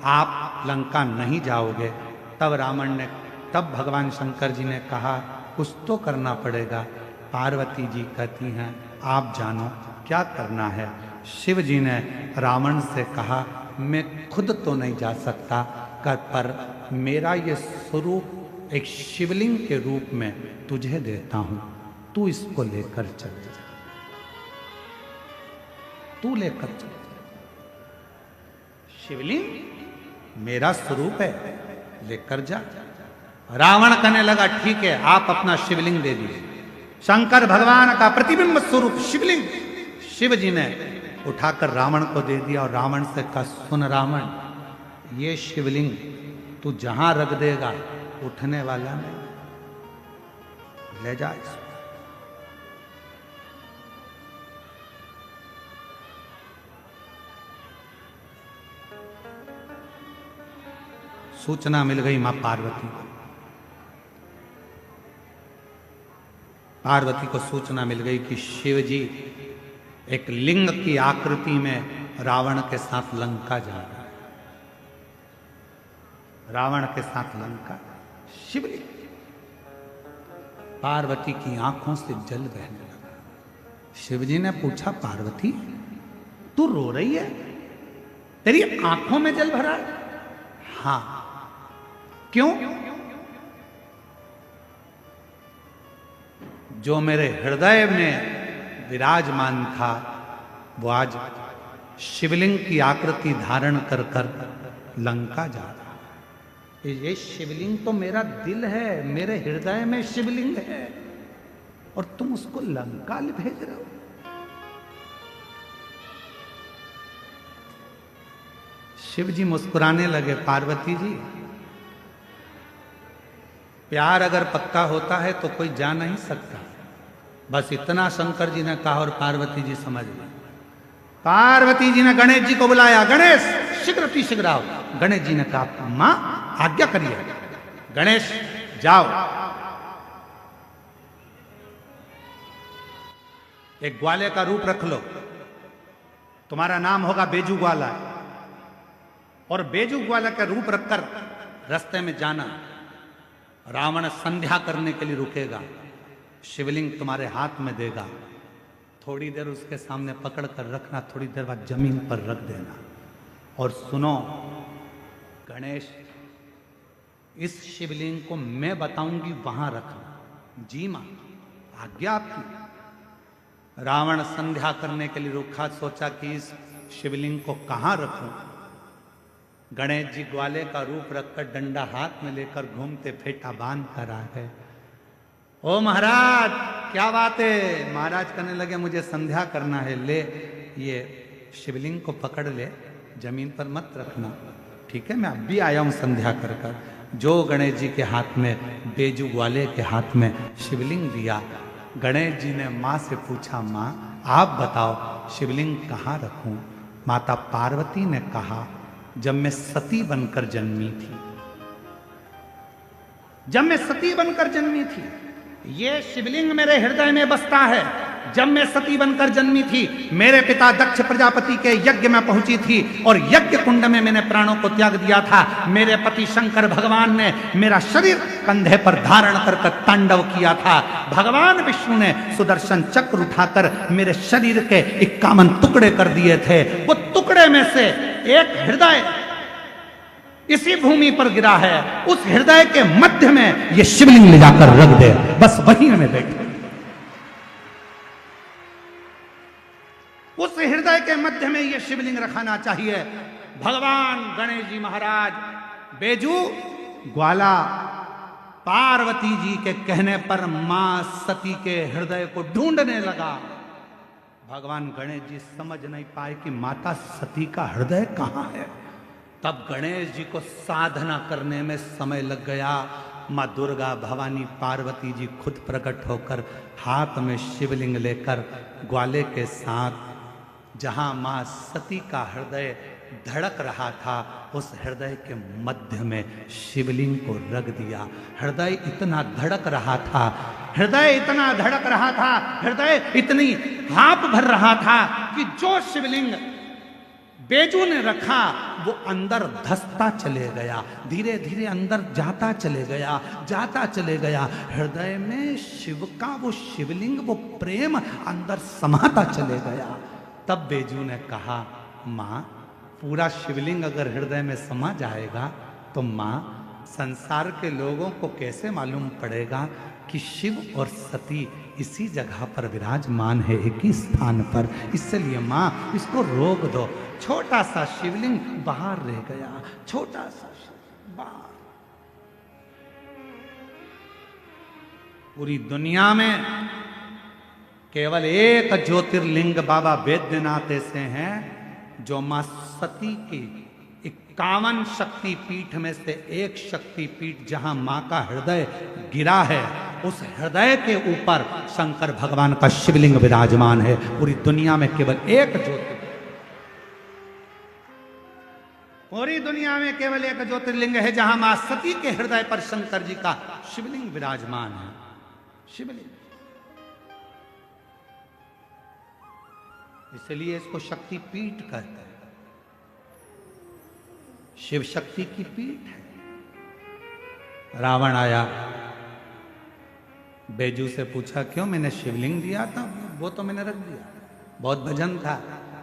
आप लंका नहीं जाओगे। तब भगवान शंकर जी ने कहा, कुछ तो करना पड़ेगा। पार्वती जी कहती हैं, आप जानो क्या करना है। शिव जी ने रावण से कहा, मैं खुद तो नहीं जा सकता, पर मेरा ये स्वरूप एक शिवलिंग के रूप में तुझे देता हूं, तू इसको लेकर चल जा, तू लेकर चल। शिवलिंग मेरा स्वरूप है, लेकर जा। रावण कहने लगा, ठीक है, आप अपना शिवलिंग दे दीजिए। शंकर भगवान का प्रतिबिंब स्वरूप शिवलिंग शिव जी ने उठाकर रावण को दे दिया। और रावण से कहा, सुन रावण, ये शिवलिंग तू जहां रख देगा उठने वाला नहीं, ले जा इसको। सूचना मिल गई मां पार्वती को। पार्वती को सूचना मिल गई कि शिव जी एक लिंग की आकृति में रावण के साथ लंका जा रहा है। रावण के साथ लंका, शिवलिंग। पार्वती की आंखों से जल बहने लगा। शिव जी ने पूछा, पार्वती तू रो रही है, तेरी आंखों में जल भरा है? हाँ। क्यों? जो मेरे हृदय में विराजमान था वो आज शिवलिंग की आकृति धारण कर कर लंका जा रहा है। ये शिवलिंग तो मेरा दिल है, मेरे हृदय में शिवलिंग है, और तुम उसको लंका भेज रहे हो। शिव जी मुस्कुराने लगे, पार्वती जी प्यार अगर पक्का होता है तो कोई जा नहीं सकता, बस इतना शंकर जी ने कहा और पार्वती जी समझ गई। पार्वती जी ने गणेश जी को बुलाया, गणेश शीघ्र आओ। गणेश जी ने कहा, मां आज्ञा करिए। गणेश जाओ, एक ग्वाले का रूप रख लो, तुम्हारा नाम होगा बेजू ग्वाला, और बेजू ग्वाला का रूप रखकर रास्ते में जाना। रावण संध्या करने के लिए रुकेगा, शिवलिंग तुम्हारे हाथ में देगा, थोड़ी देर उसके सामने पकड़ कर रखना, थोड़ी देर बाद जमीन पर रख देना। और सुनो गणेश, इस शिवलिंग को मैं बताऊंगी वहां रखना। जी मां, आज्ञा आपकी। रावण संध्या करने के लिए रुका, सोचा कि इस शिवलिंग को कहां रखूं। गणेश जी ग्वाले का रूप रखकर डंडा हाथ में लेकर घूमते फेटा बांध कर आ गए। ओ महाराज क्या बात है? महाराज कहने लगे मुझे संध्या करना है, ले ये शिवलिंग को पकड़ ले, जमीन पर मत रखना। ठीक है, मैं अब भी आया हूं संध्या कर कर। जो गणेश जी के हाथ में, बेजू ग्वाले के हाथ में शिवलिंग दिया, गणेश जी ने माँ से पूछा, माँ आप बताओ शिवलिंग कहाँ रखूं? माता पार्वती ने कहा, जब मैं सती बनकर जन्मी थी, जब मैं सती बनकर जन्मी थी, ये शिवलिंग मेरे हृदय में बसता है। जब मैं सती बनकर जन्मी थी, मेरे पिता दक्ष प्रजापति के यज्ञ में पहुंची थी और यज्ञ कुंड में मैंने प्राणों को त्याग दिया था। मेरे पति शंकर भगवान ने मेरा शरीर कंधे पर धारण कर तांडव किया था। भगवान विष्णु ने सुदर्शन चक्र उठाकर मेरे शरीर के 51 टुकड़े कर दिए थे। वो टुकड़े में से एक हृदय इसी भूमि पर गिरा है, उस हृदय के मध्य में ये शिवलिंग ले जाकर रख दे, बस वहीं में बैठे। उस हृदय के मध्य में ये शिवलिंग रखाना चाहिए। भगवान गणेश जी महाराज बेजू ग्वाला पार्वती जी के कहने पर मां सती के हृदय को ढूंढने लगा। भगवान गणेश जी समझ नहीं पाए कि माता सती का हृदय कहां है। तब गणेश जी को साधना करने में समय लग गया। माँ दुर्गा भवानी पार्वती जी खुद प्रकट होकर हाथ में शिवलिंग लेकर ग्वाले के साथ जहां माँ सती का हृदय धड़क रहा था, उस हृदय के मध्य में शिवलिंग को रख दिया। हृदय इतना धड़क रहा था, हृदय इतना धड़क रहा था, हृदय इतनी हाँप भर रहा था कि जो शिवलिंग बेजू ने रखा वो अंदर धसता चले गया, धीरे धीरे अंदर जाता चले गया, जाता चले गया। हृदय में शिव का वो शिवलिंग, वो प्रेम अंदर समाता चले गया। तब बेजू ने कहा, माँ पूरा शिवलिंग अगर हृदय में समा जाएगा तो माँ संसार के लोगों को कैसे मालूम पड़ेगा कि शिव और सती इसी जगह पर विराजमान है, एक ही स्थान पर। इसलिए माँ इसको रोक दो। छोटा सा शिवलिंग बाहर रह गया, छोटा सा बाहर। पूरी दुनिया में केवल एक ज्योतिर्लिंग बाबा वैद्यनाथ ऐसे हैं जो मां सती की 51 शक्तिपीठ में से एक शक्तिपीठ जहां मां का हृदय गिरा है, उस हृदय के ऊपर शंकर भगवान का शिवलिंग विराजमान है। पूरी दुनिया में केवल एक ज्योतिर्लिंग, पूरी दुनिया में केवल एक ज्योतिर्लिंग है जहां मां सती के हृदय पर शंकर जी का शिवलिंग विराजमान है। शिवलिंग, इसलिए इसको शक्ति पीठ कहते हैं। शिव शक्ति की पीठ है। रावण आया, बेजू से पूछा, क्यों? मैंने शिवलिंग दिया था, वो तो मैंने रख दिया, बहुत भजन था,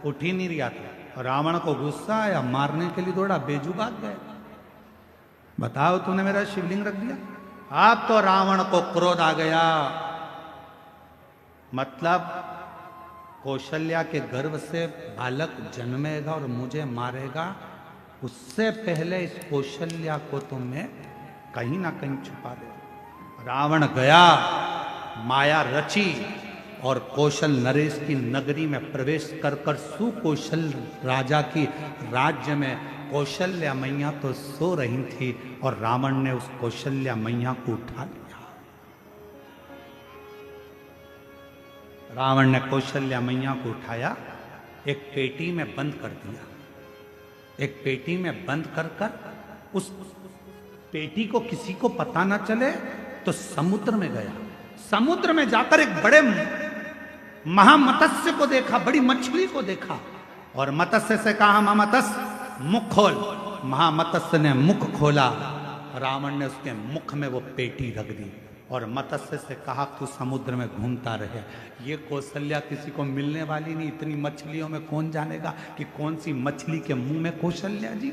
उठ ही नहीं रहा था। रावण को गुस्सा आया, मारने के लिए दौड़ा, बेजू भाग गए। बताओ, तूने मेरा शिवलिंग रख दिया। अब तो रावण को क्रोध आ गया, मतलब कौशल्या के गर्भ से बालक जन्मेगा और मुझे मारेगा, उससे पहले इस कौशल्या को तो मैं कहीं ना कहीं छुपा दे। रावण गया, माया रची और कौशल नरेश की नगरी में प्रवेश कर कर सुकौशल राजा की राज्य में कौशल्या मैया तो सो रही थी और रावण ने उस कौशल्या मैया को उठा लिया। रावण ने कौशल्या मैया को उठाया, एक पेटी में बंद कर दिया। एक पेटी में बंद कर कर उस पेटी को किसी को पता ना चले तो समुद्र में गया। समुद्र में जाकर एक बड़े महामत्स्य को देखा, बड़ी मछली को देखा। और मत्स्य से कहा ममत्स्य मुख खोल। महामत्स्य ने मुख खोला, रावण ने उसके मुख में वो पेटी रख दी और मत्स्य से कहा तू समुद्र में घूमता रहे। ये कौशल्या किसी को मिलने वाली नहीं, इतनी मछलियों में कौन जानेगा कि कौन सी मछली के मुंह में कौशल्या जी।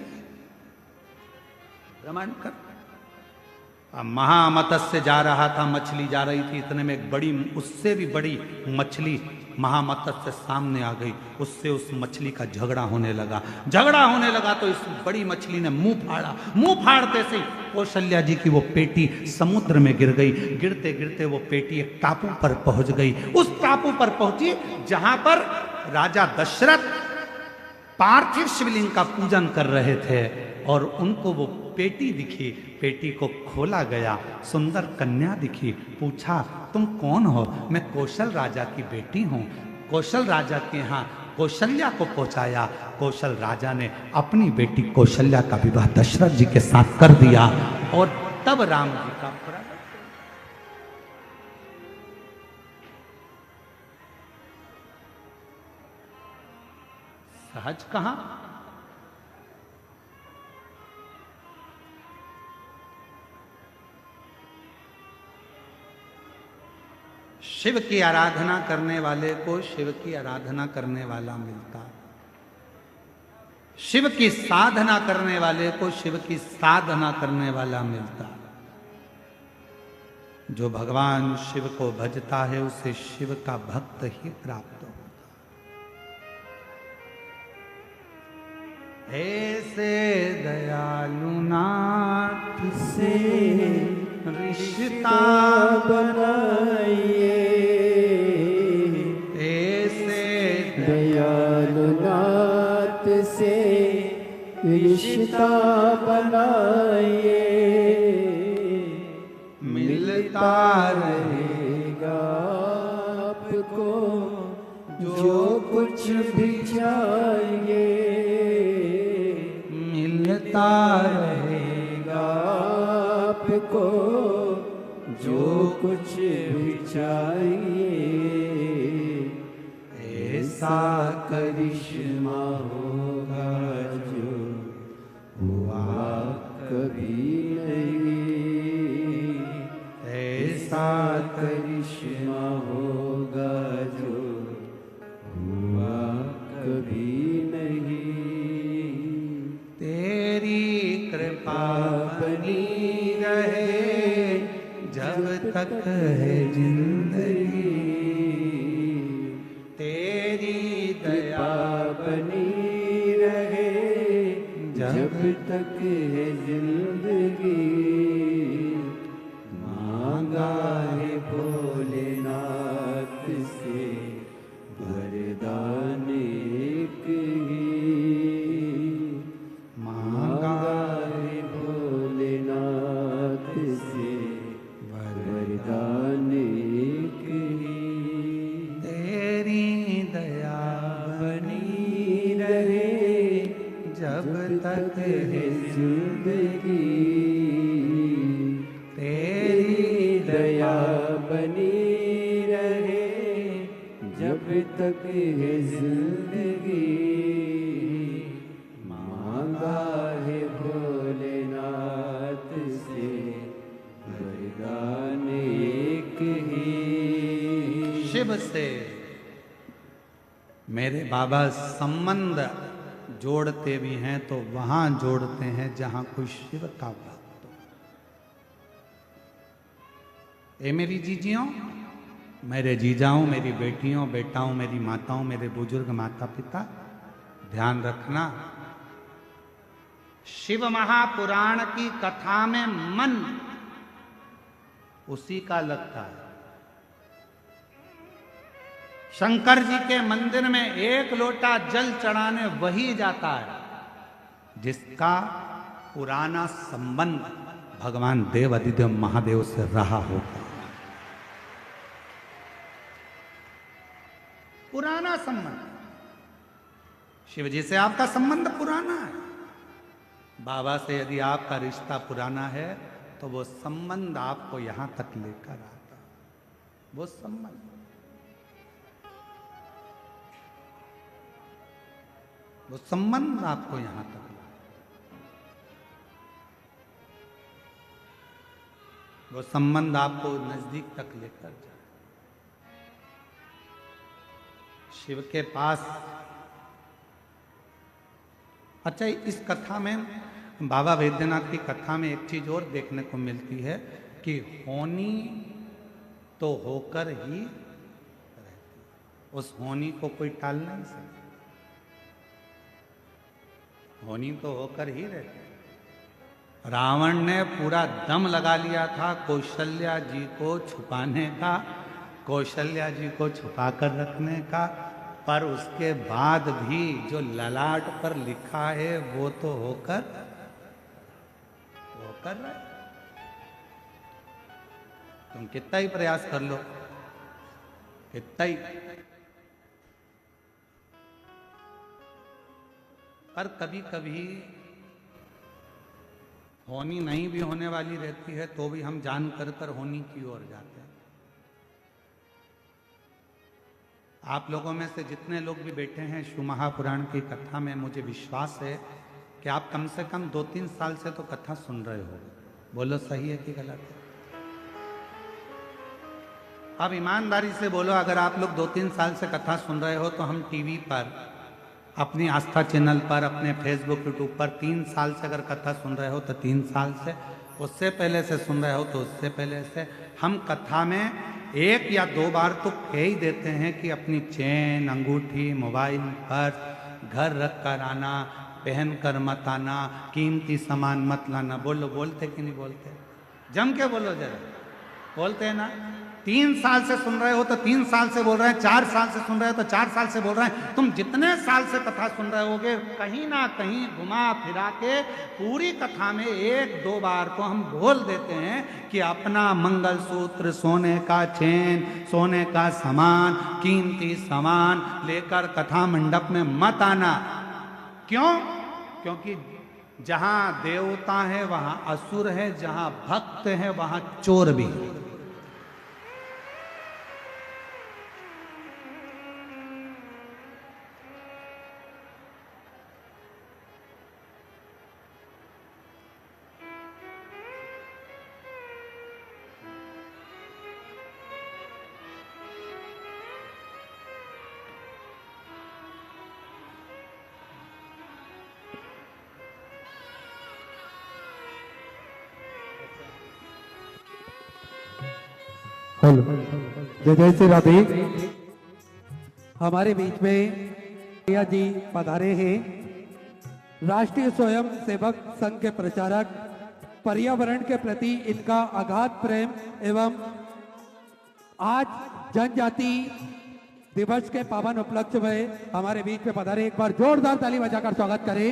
प्रमाण कर। अब महामत्स्य जा रहा था, मछली जा रही थी, इतने में एक बड़ी, उससे भी बड़ी मछली महामत्स्य सामने आ गई। उससे उस मछली का झगड़ा होने लगा। झगड़ा होने लगा तो इस बड़ी मछली ने मुंह फाड़ा। मुंह फाड़ते से कौशल्या जी की वो पेटी समुद्र में गिर गई। गिरते गिरते वो पेटी एक टापू पर पहुंच गई। उस टापू पर पहुंची जहां पर राजा दशरथ पार्थिव शिवलिंग का पूजन कर रहे थे और उनको वो पेटी दिखी। पेटी को खोला गया, सुंदर कन्या दिखी। पूछा तुम कौन हो? मैं कौशल राजा की बेटी हूँ। कौशल राजा के यहाँ कौशल्या को पहुंचाया। कौशल राजा ने अपनी बेटी कौशल्या का विवाह दशरथ जी के साथ कर दिया और तब राम जी का प्रगट। सहज कहां? शिव की आराधना करने वाले को शिव की आराधना करने वाला मिलता। शिव की साधना करने वाले को शिव की साधना करने वाला मिलता। जो भगवान शिव को भजता है उसे शिव का भक्त ही प्राप्त होता। ऐसे दयालु नाथ से रिश्ता बनाइए, ऐसे दयालु नाथ से रिश्ता बनाइए। मिलता रहेगा आपको जो कुछ भी चाहिए। मिलता रहेगा आपको जो कुछ भी चाहिए। ऐसा करिश्मा होगा जो हुआ कभी नहीं। ऐसा करिश्मा होगा जो हुआ कभी नहीं। तेरी कृपा बनी रहे जब तक है जिंदगी। तेरी दया बनी रहे जब तक है जिंदगी। मांगा है भोलेनाथ से वरदान एक ही। मांगा है भोलेनाथ से वरदान एक ही। तेरी दया बनी रहे जब तक है जिंदगी। तेरी दया बनी रहे जब तक है जिंदगी। मांगा है भोलेनाथ से वरदान एक ही। शिव से मेरे बाबा संबंध जोड़ते भी हैं तो वहां जोड़ते हैं जहां कोई शिव का भक्त हो। ए मेरी जीजियों, मेरे जीजाओं, मेरी बेटियों, बेटाओं, मेरी माताओं, मेरे बुजुर्ग माता पिता, ध्यान रखना, शिव महापुराण की कथा में मन उसी का लगता है। शंकर जी के मंदिर में एक लोटा जल चढ़ाने वही जाता है जिसका पुराना संबंध भगवान देव अधिदेव महादेव से रहा होगा। पुराना संबंध। शिव जी से आपका संबंध पुराना है। बाबा से यदि आपका रिश्ता पुराना है तो वो संबंध आपको यहां तक लेकर आता। वो संबंध वो संबंध आपको यहां तक लाए, वो संबंध आपको नजदीक तक लेकर जाए। शिव के पास, अच्छा इस कथा में, बाबा वैद्यनाथ की कथा में एक चीज और देखने को मिलती है कि होनी तो होकर ही रहती, उस होनी को कोई टाल नहीं सकता, होनी तो होकर ही रहती। रावण ने पूरा दम लगा लिया था कौशल्या जी को छुपाने का, कौशल्या जी को छुपा कर रखने का, पर उसके बाद भी जो ललाट पर लिखा है वो तो होकर रहे। तुम कितना ही प्रयास कर लो, कितना ही, पर कभी कभी होनी नहीं भी होने वाली रहती है तो भी हम जान कर होनी की ओर जाते हैं। आप लोगों में से जितने लोग भी बैठे हैं शिव महापुराण की कथा में, मुझे विश्वास है कि आप कम से कम 2-3 साल से तो कथा सुन रहे हो। बोलो सही है कि गलत है? अब ईमानदारी से बोलो, अगर आप लोग 2-3 साल से कथा सुन रहे हो तो हम टीवी पर, अपनी आस्था चैनल पर, अपने फेसबुक यूट्यूब पर 3 साल से अगर कथा सुन रहे हो तो 3 साल से, उससे पहले से सुन रहे हो तो उससे पहले से, हम कथा में 1 या 2 बार तो कह ही देते हैं कि अपनी चेन, अंगूठी, मोबाइल, पर्स घर रख कर आना, पहन कर मत आना, कीमती सामान मत लाना। बोलो, बोलते कि नहीं बोलते? जम के बोलो जरा, बोलते हैं ना? 3 साल से सुन रहे हो तो 3 साल से बोल रहे हैं, 4 साल से सुन रहे हो तो 4 साल से बोल रहे हैं। तुम जितने साल से कथा सुन रहे होगे, कहीं ना कहीं घुमा फिरा के पूरी कथा में 1-2 बार तो हम बोल देते हैं कि अपना मंगलसूत्र, सोने का चेन, सोने का सामान, कीमती सामान लेकर कथा मंडप में मत आना। क्यों? क्योंकि जहां देवता है वहां असुर है, जहां भक्त है वहां चोर भी है। हेलो, जय जय श्री राधे। हमारे बीच में भैया जी पधारे हैं, राष्ट्रीय स्वयं सेवक संघ के प्रचारक। पर्यावरण के प्रति इनका अगाध प्रेम एवं आज जनजाति दिवस के पावन उपलक्ष्य में हमारे बीच में पधारे। एक बार जोरदार ताली बजाकर स्वागत करें।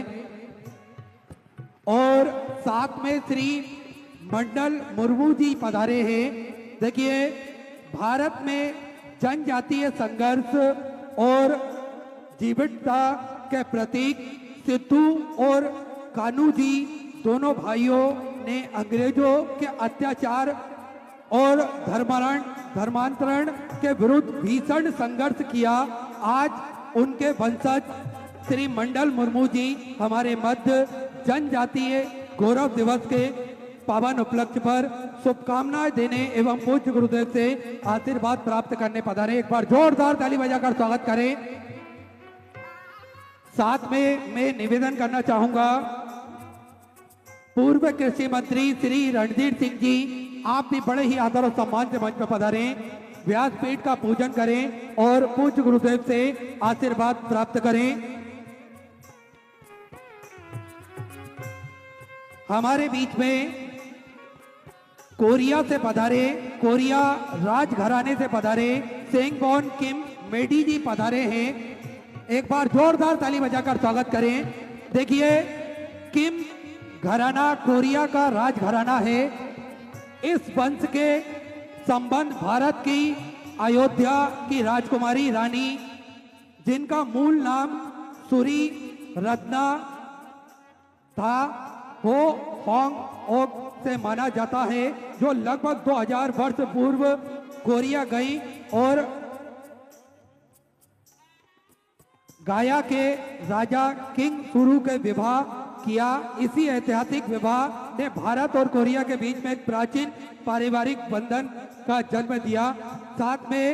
और साथ में श्री मंडल मुर्मू जी पधारे हैं। देखिए, भारत में जनजातीय संघर्ष और जीवितता के प्रतीक सिद्धू और कान्हू जी दोनों भाइयों ने अंग्रेजों के अत्याचार और धर्मांतरण के विरुद्ध भीषण संघर्ष किया। आज उनके वंशज श्री मंडल मुर्मू जी हमारे मध्य जनजातीय गौरव दिवस के पावन उपलक्ष्य पर शुभकामनाएं देने एवं पूज्य गुरुदेव से आशीर्वाद प्राप्त करने पधारे। एक बार जोरदार ताली बजाकर स्वागत करें। साथ में मैं निवेदन करना चाहूंगा, पूर्व कृषि मंत्री श्री रणधीर सिंह जी, आप भी बड़े ही आदर और सम्मान से मंच पर पधारें, व्यासपीठ का पूजन करें और पूज्य गुरुदेव से आशीर्वाद प्राप्त करें। हमारे बीच में कोरिया से पधारे, कोरिया राजघराने से पधारे सेंगबॉन किम मेडी जी पधारे हैं। एक बार जोरदार ताली बजाकर स्वागत करें। देखिए, किम घराना कोरिया का राजघराना है। इस वंश के संबंध भारत की अयोध्या की राजकुमारी रानी, जिनका मूल नाम सुरी रत्ना था, वो होंग ओक से माना जाता है, जो लगभग 2000 वर्ष पूर्व कोरिया गई और गाया के राजा किंग सुरु के विवाह किया। इसी ऐतिहासिक विवाह ने भारत और कोरिया के बीच में एक प्राचीन पारिवारिक बंधन का जन्म दिया। साथ में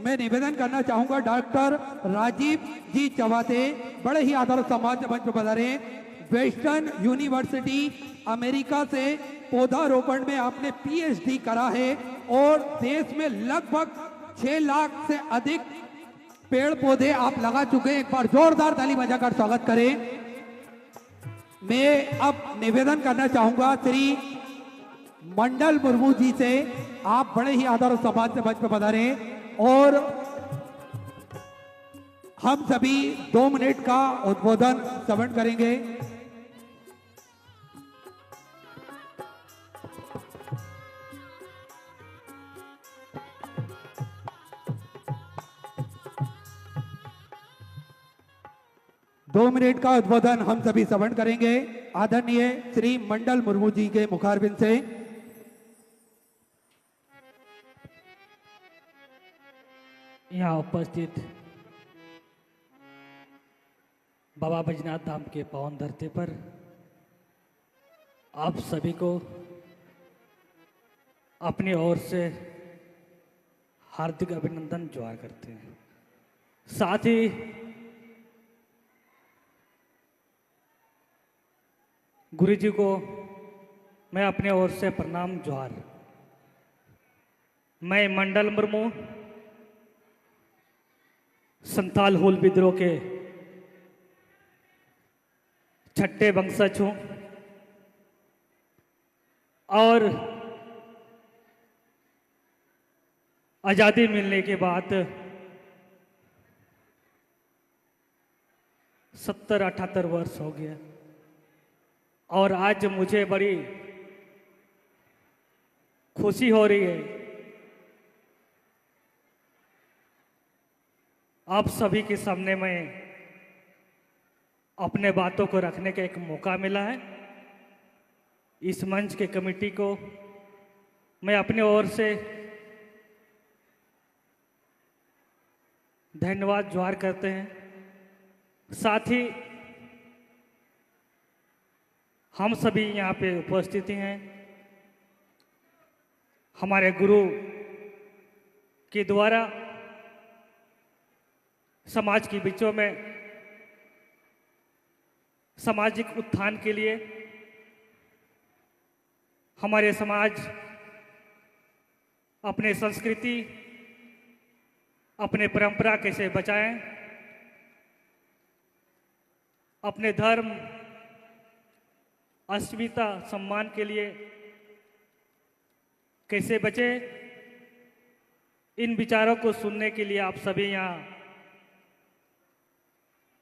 मैं निवेदन करना चाहूंगा डॉक्टर राजीव जी चवाते, बड़े ही आदर सम्मान से मंच पर पधारे। वेस्टर्न यूनिवर्सिटी अमेरिका से पौधारोपण में आपने पीएचडी करा है और देश में लगभग 6 लाख से अधिक पेड़ पौधे आप लगा चुके हैं। एक बार जोरदार ताली बजाकर स्वागत करें। मैं अब निवेदन करना चाहूंगा श्री मंडल मुर्मू जी से, आप बड़े ही आदर और सम्मान से मंच पर पधारे और हम सभी 2 मिनट का उद्बोधन श्रवण करेंगे। दो मिनट का उद्बोधन हम सभी श्रवण करेंगे आदरणीय श्री मंडल मुर्मू जी के मुखारबिंद से। यहाँ उपस्थित बाबा बैजनाथ धाम के पावन धरती पर आप सभी को अपनी ओर से हार्दिक अभिनंदन जोहार करते हैं। साथ ही गुरु जी को मैं अपने ओर से प्रणाम जोहार। मैं मंडल मुर्मू संताल हुल विद्रोह के छठे वंशज हूं और आजादी मिलने के बाद 70-78 वर्ष हो गया और आज मुझे बड़ी खुशी हो रही है। आप सभी के सामने मैं अपने बातों को रखने का एक मौका मिला है। इस मंच के कमेटी को मैं अपने ओर से धन्यवाद जोहार करते हैं। साथ ही हम सभी यहाँ पे उपस्थित हैं। हमारे गुरु के द्वारा समाज के बीचों में सामाजिक उत्थान के लिए हमारे समाज अपने संस्कृति अपने परंपरा कैसे बचाएं, अपने धर्म अस्मिता सम्मान के लिए कैसे बचे, इन विचारों को सुनने के लिए आप सभी यहाँ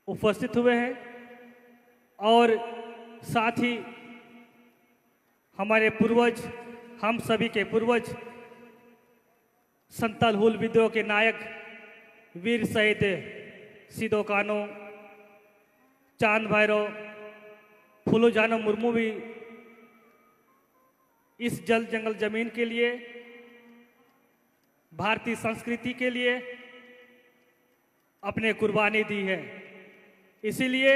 उपस्थित हुए हैं। और साथ ही हमारे पूर्वज, हम सभी के पूर्वज संताल हुल विद्रोह के नायक वीर शहीद सिदो कानो, चांद भैरव, फूलो जानो मुर्मू भी इस जल जंगल जमीन के लिए, भारतीय संस्कृति के लिए अपने कुर्बानी दी है। इसीलिए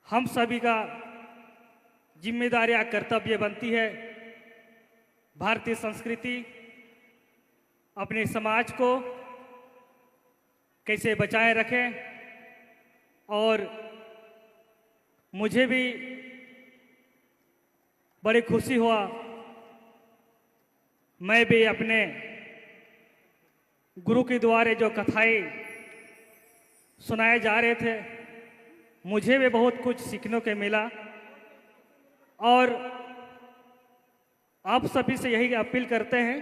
हम सभी का जिम्मेदारी या कर्तव्य बनती है भारतीय संस्कृति, अपने समाज को कैसे बचाए रखें। और मुझे भी बड़ी खुशी हुआ, मैं भी अपने गुरु के द्वारा जो कथाएं सुनाए जा रहे थे, मुझे भी बहुत कुछ सीखने को मिला। और आप सभी से यही अपील करते हैं,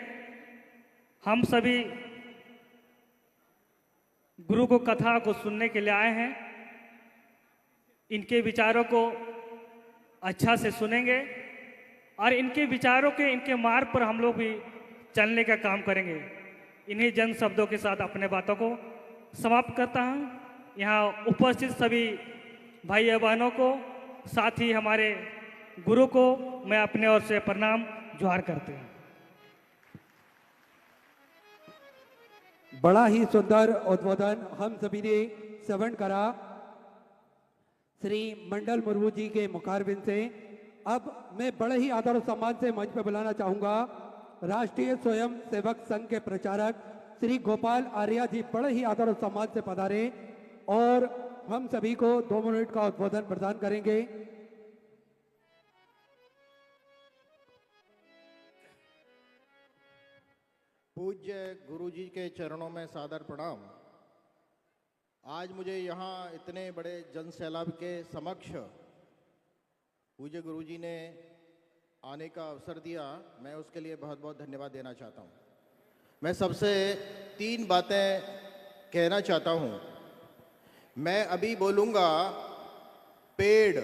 हम सभी गुरु को कथा को सुनने के लिए आए हैं, इनके विचारों को अच्छा से सुनेंगे और इनके विचारों के, इनके मार्ग पर हम लोग भी चलने का काम करेंगे। इन्हीं जन शब्दों के साथ अपने बातों को समाप्त करता हूँ। यहाँ उपस्थित सभी भाई बहनों को, साथ ही हमारे गुरु को मैं अपने ओर से प्रणाम जोहार करते हैं। बड़ा ही सुंदर उद्बोधन हम सभी ने श्रवण करा श्री मंडल मुर्मू जी के मुखारबिंद से। अब मैं बड़े ही आदर और सम्मान से मंच पर बुलाना चाहूंगा राष्ट्रीय स्वयं सेवक संघ के प्रचारक श्री गोपाल आर्या जी, बड़े ही आदर और सम्मान से पधारे और हम सभी को 2 मिनट का उद्बोधन प्रदान करेंगे। पूज्य गुरु जी के चरणों में सादर प्रणाम। आज मुझे यहाँ इतने बड़े जन सैलाब के समक्ष पूज्य गुरु जी ने आने का अवसर दिया, मैं उसके लिए बहुत बहुत धन्यवाद देना चाहता हूँ। मैं सबसे 3 बातें कहना चाहता हूँ। मैं अभी बोलूँगा पेड़,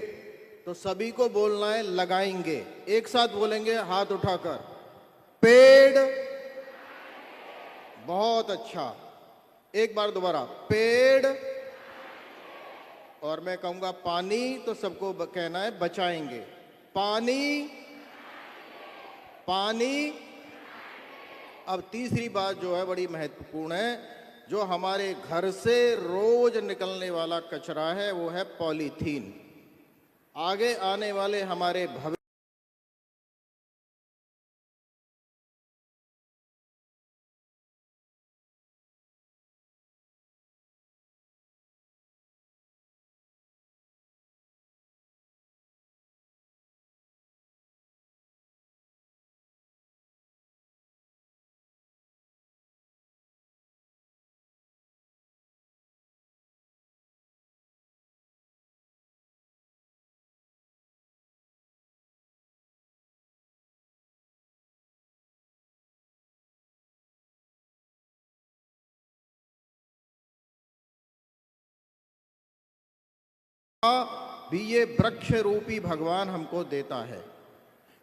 तो सभी को बोलना है लगाएंगे। एक साथ बोलेंगे हाथ उठाकर, पेड़। बहुत अच्छा, एक बार दोबारा, पेड़। और मैं कहूँगा पानी, तो सबको कहना है बचाएंगे। पानी, पानी। अब तीसरी बात जो है बड़ी महत्वपूर्ण है, जो हमारे घर से रोज निकलने वाला कचरा है वो है पॉलीथीन। आगे आने वाले हमारे भविष्य भी ये वृक्ष रूपी भगवान हमको देता है।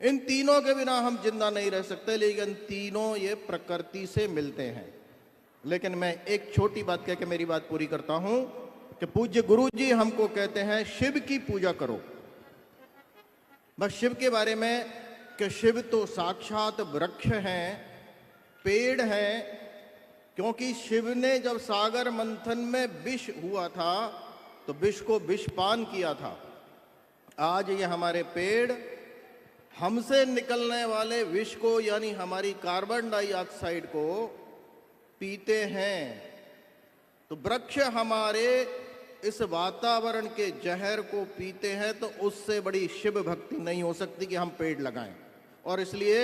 इन तीनों के बिना हम जिंदा नहीं रह सकते, लेकिन तीनों ये प्रकृति से मिलते हैं। लेकिन मैं एक छोटी बात कह के मेरी बात पूरी करता हूं कि पूज्य गुरु जी हमको कहते हैं शिव की पूजा करो। बस शिव के बारे में कि शिव तो साक्षात वृक्ष हैं, पेड़ हैं, क्योंकि शिव ने जब सागर मंथन में विष हुआ था तो विष को विषपान किया था। आज ये हमारे पेड़ हमसे निकलने वाले विष को, यानी हमारी कार्बन डाइऑक्साइड को पीते हैं। तो वृक्ष हमारे इस वातावरण के जहर को पीते हैं, तो उससे बड़ी शिव भक्ति नहीं हो सकती कि हम पेड़ लगाएं। और इसलिए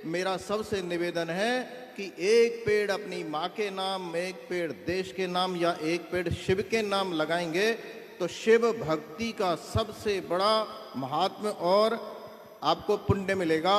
मेरा सबसे निवेदन है कि एक पेड़ अपनी माँ के नाम, एक पेड़ देश के नाम, या एक पेड़ शिव के नाम लगाएंगे तो शिव भक्ति का सबसे बड़ा महात्म्य और आपको पुण्य मिलेगा।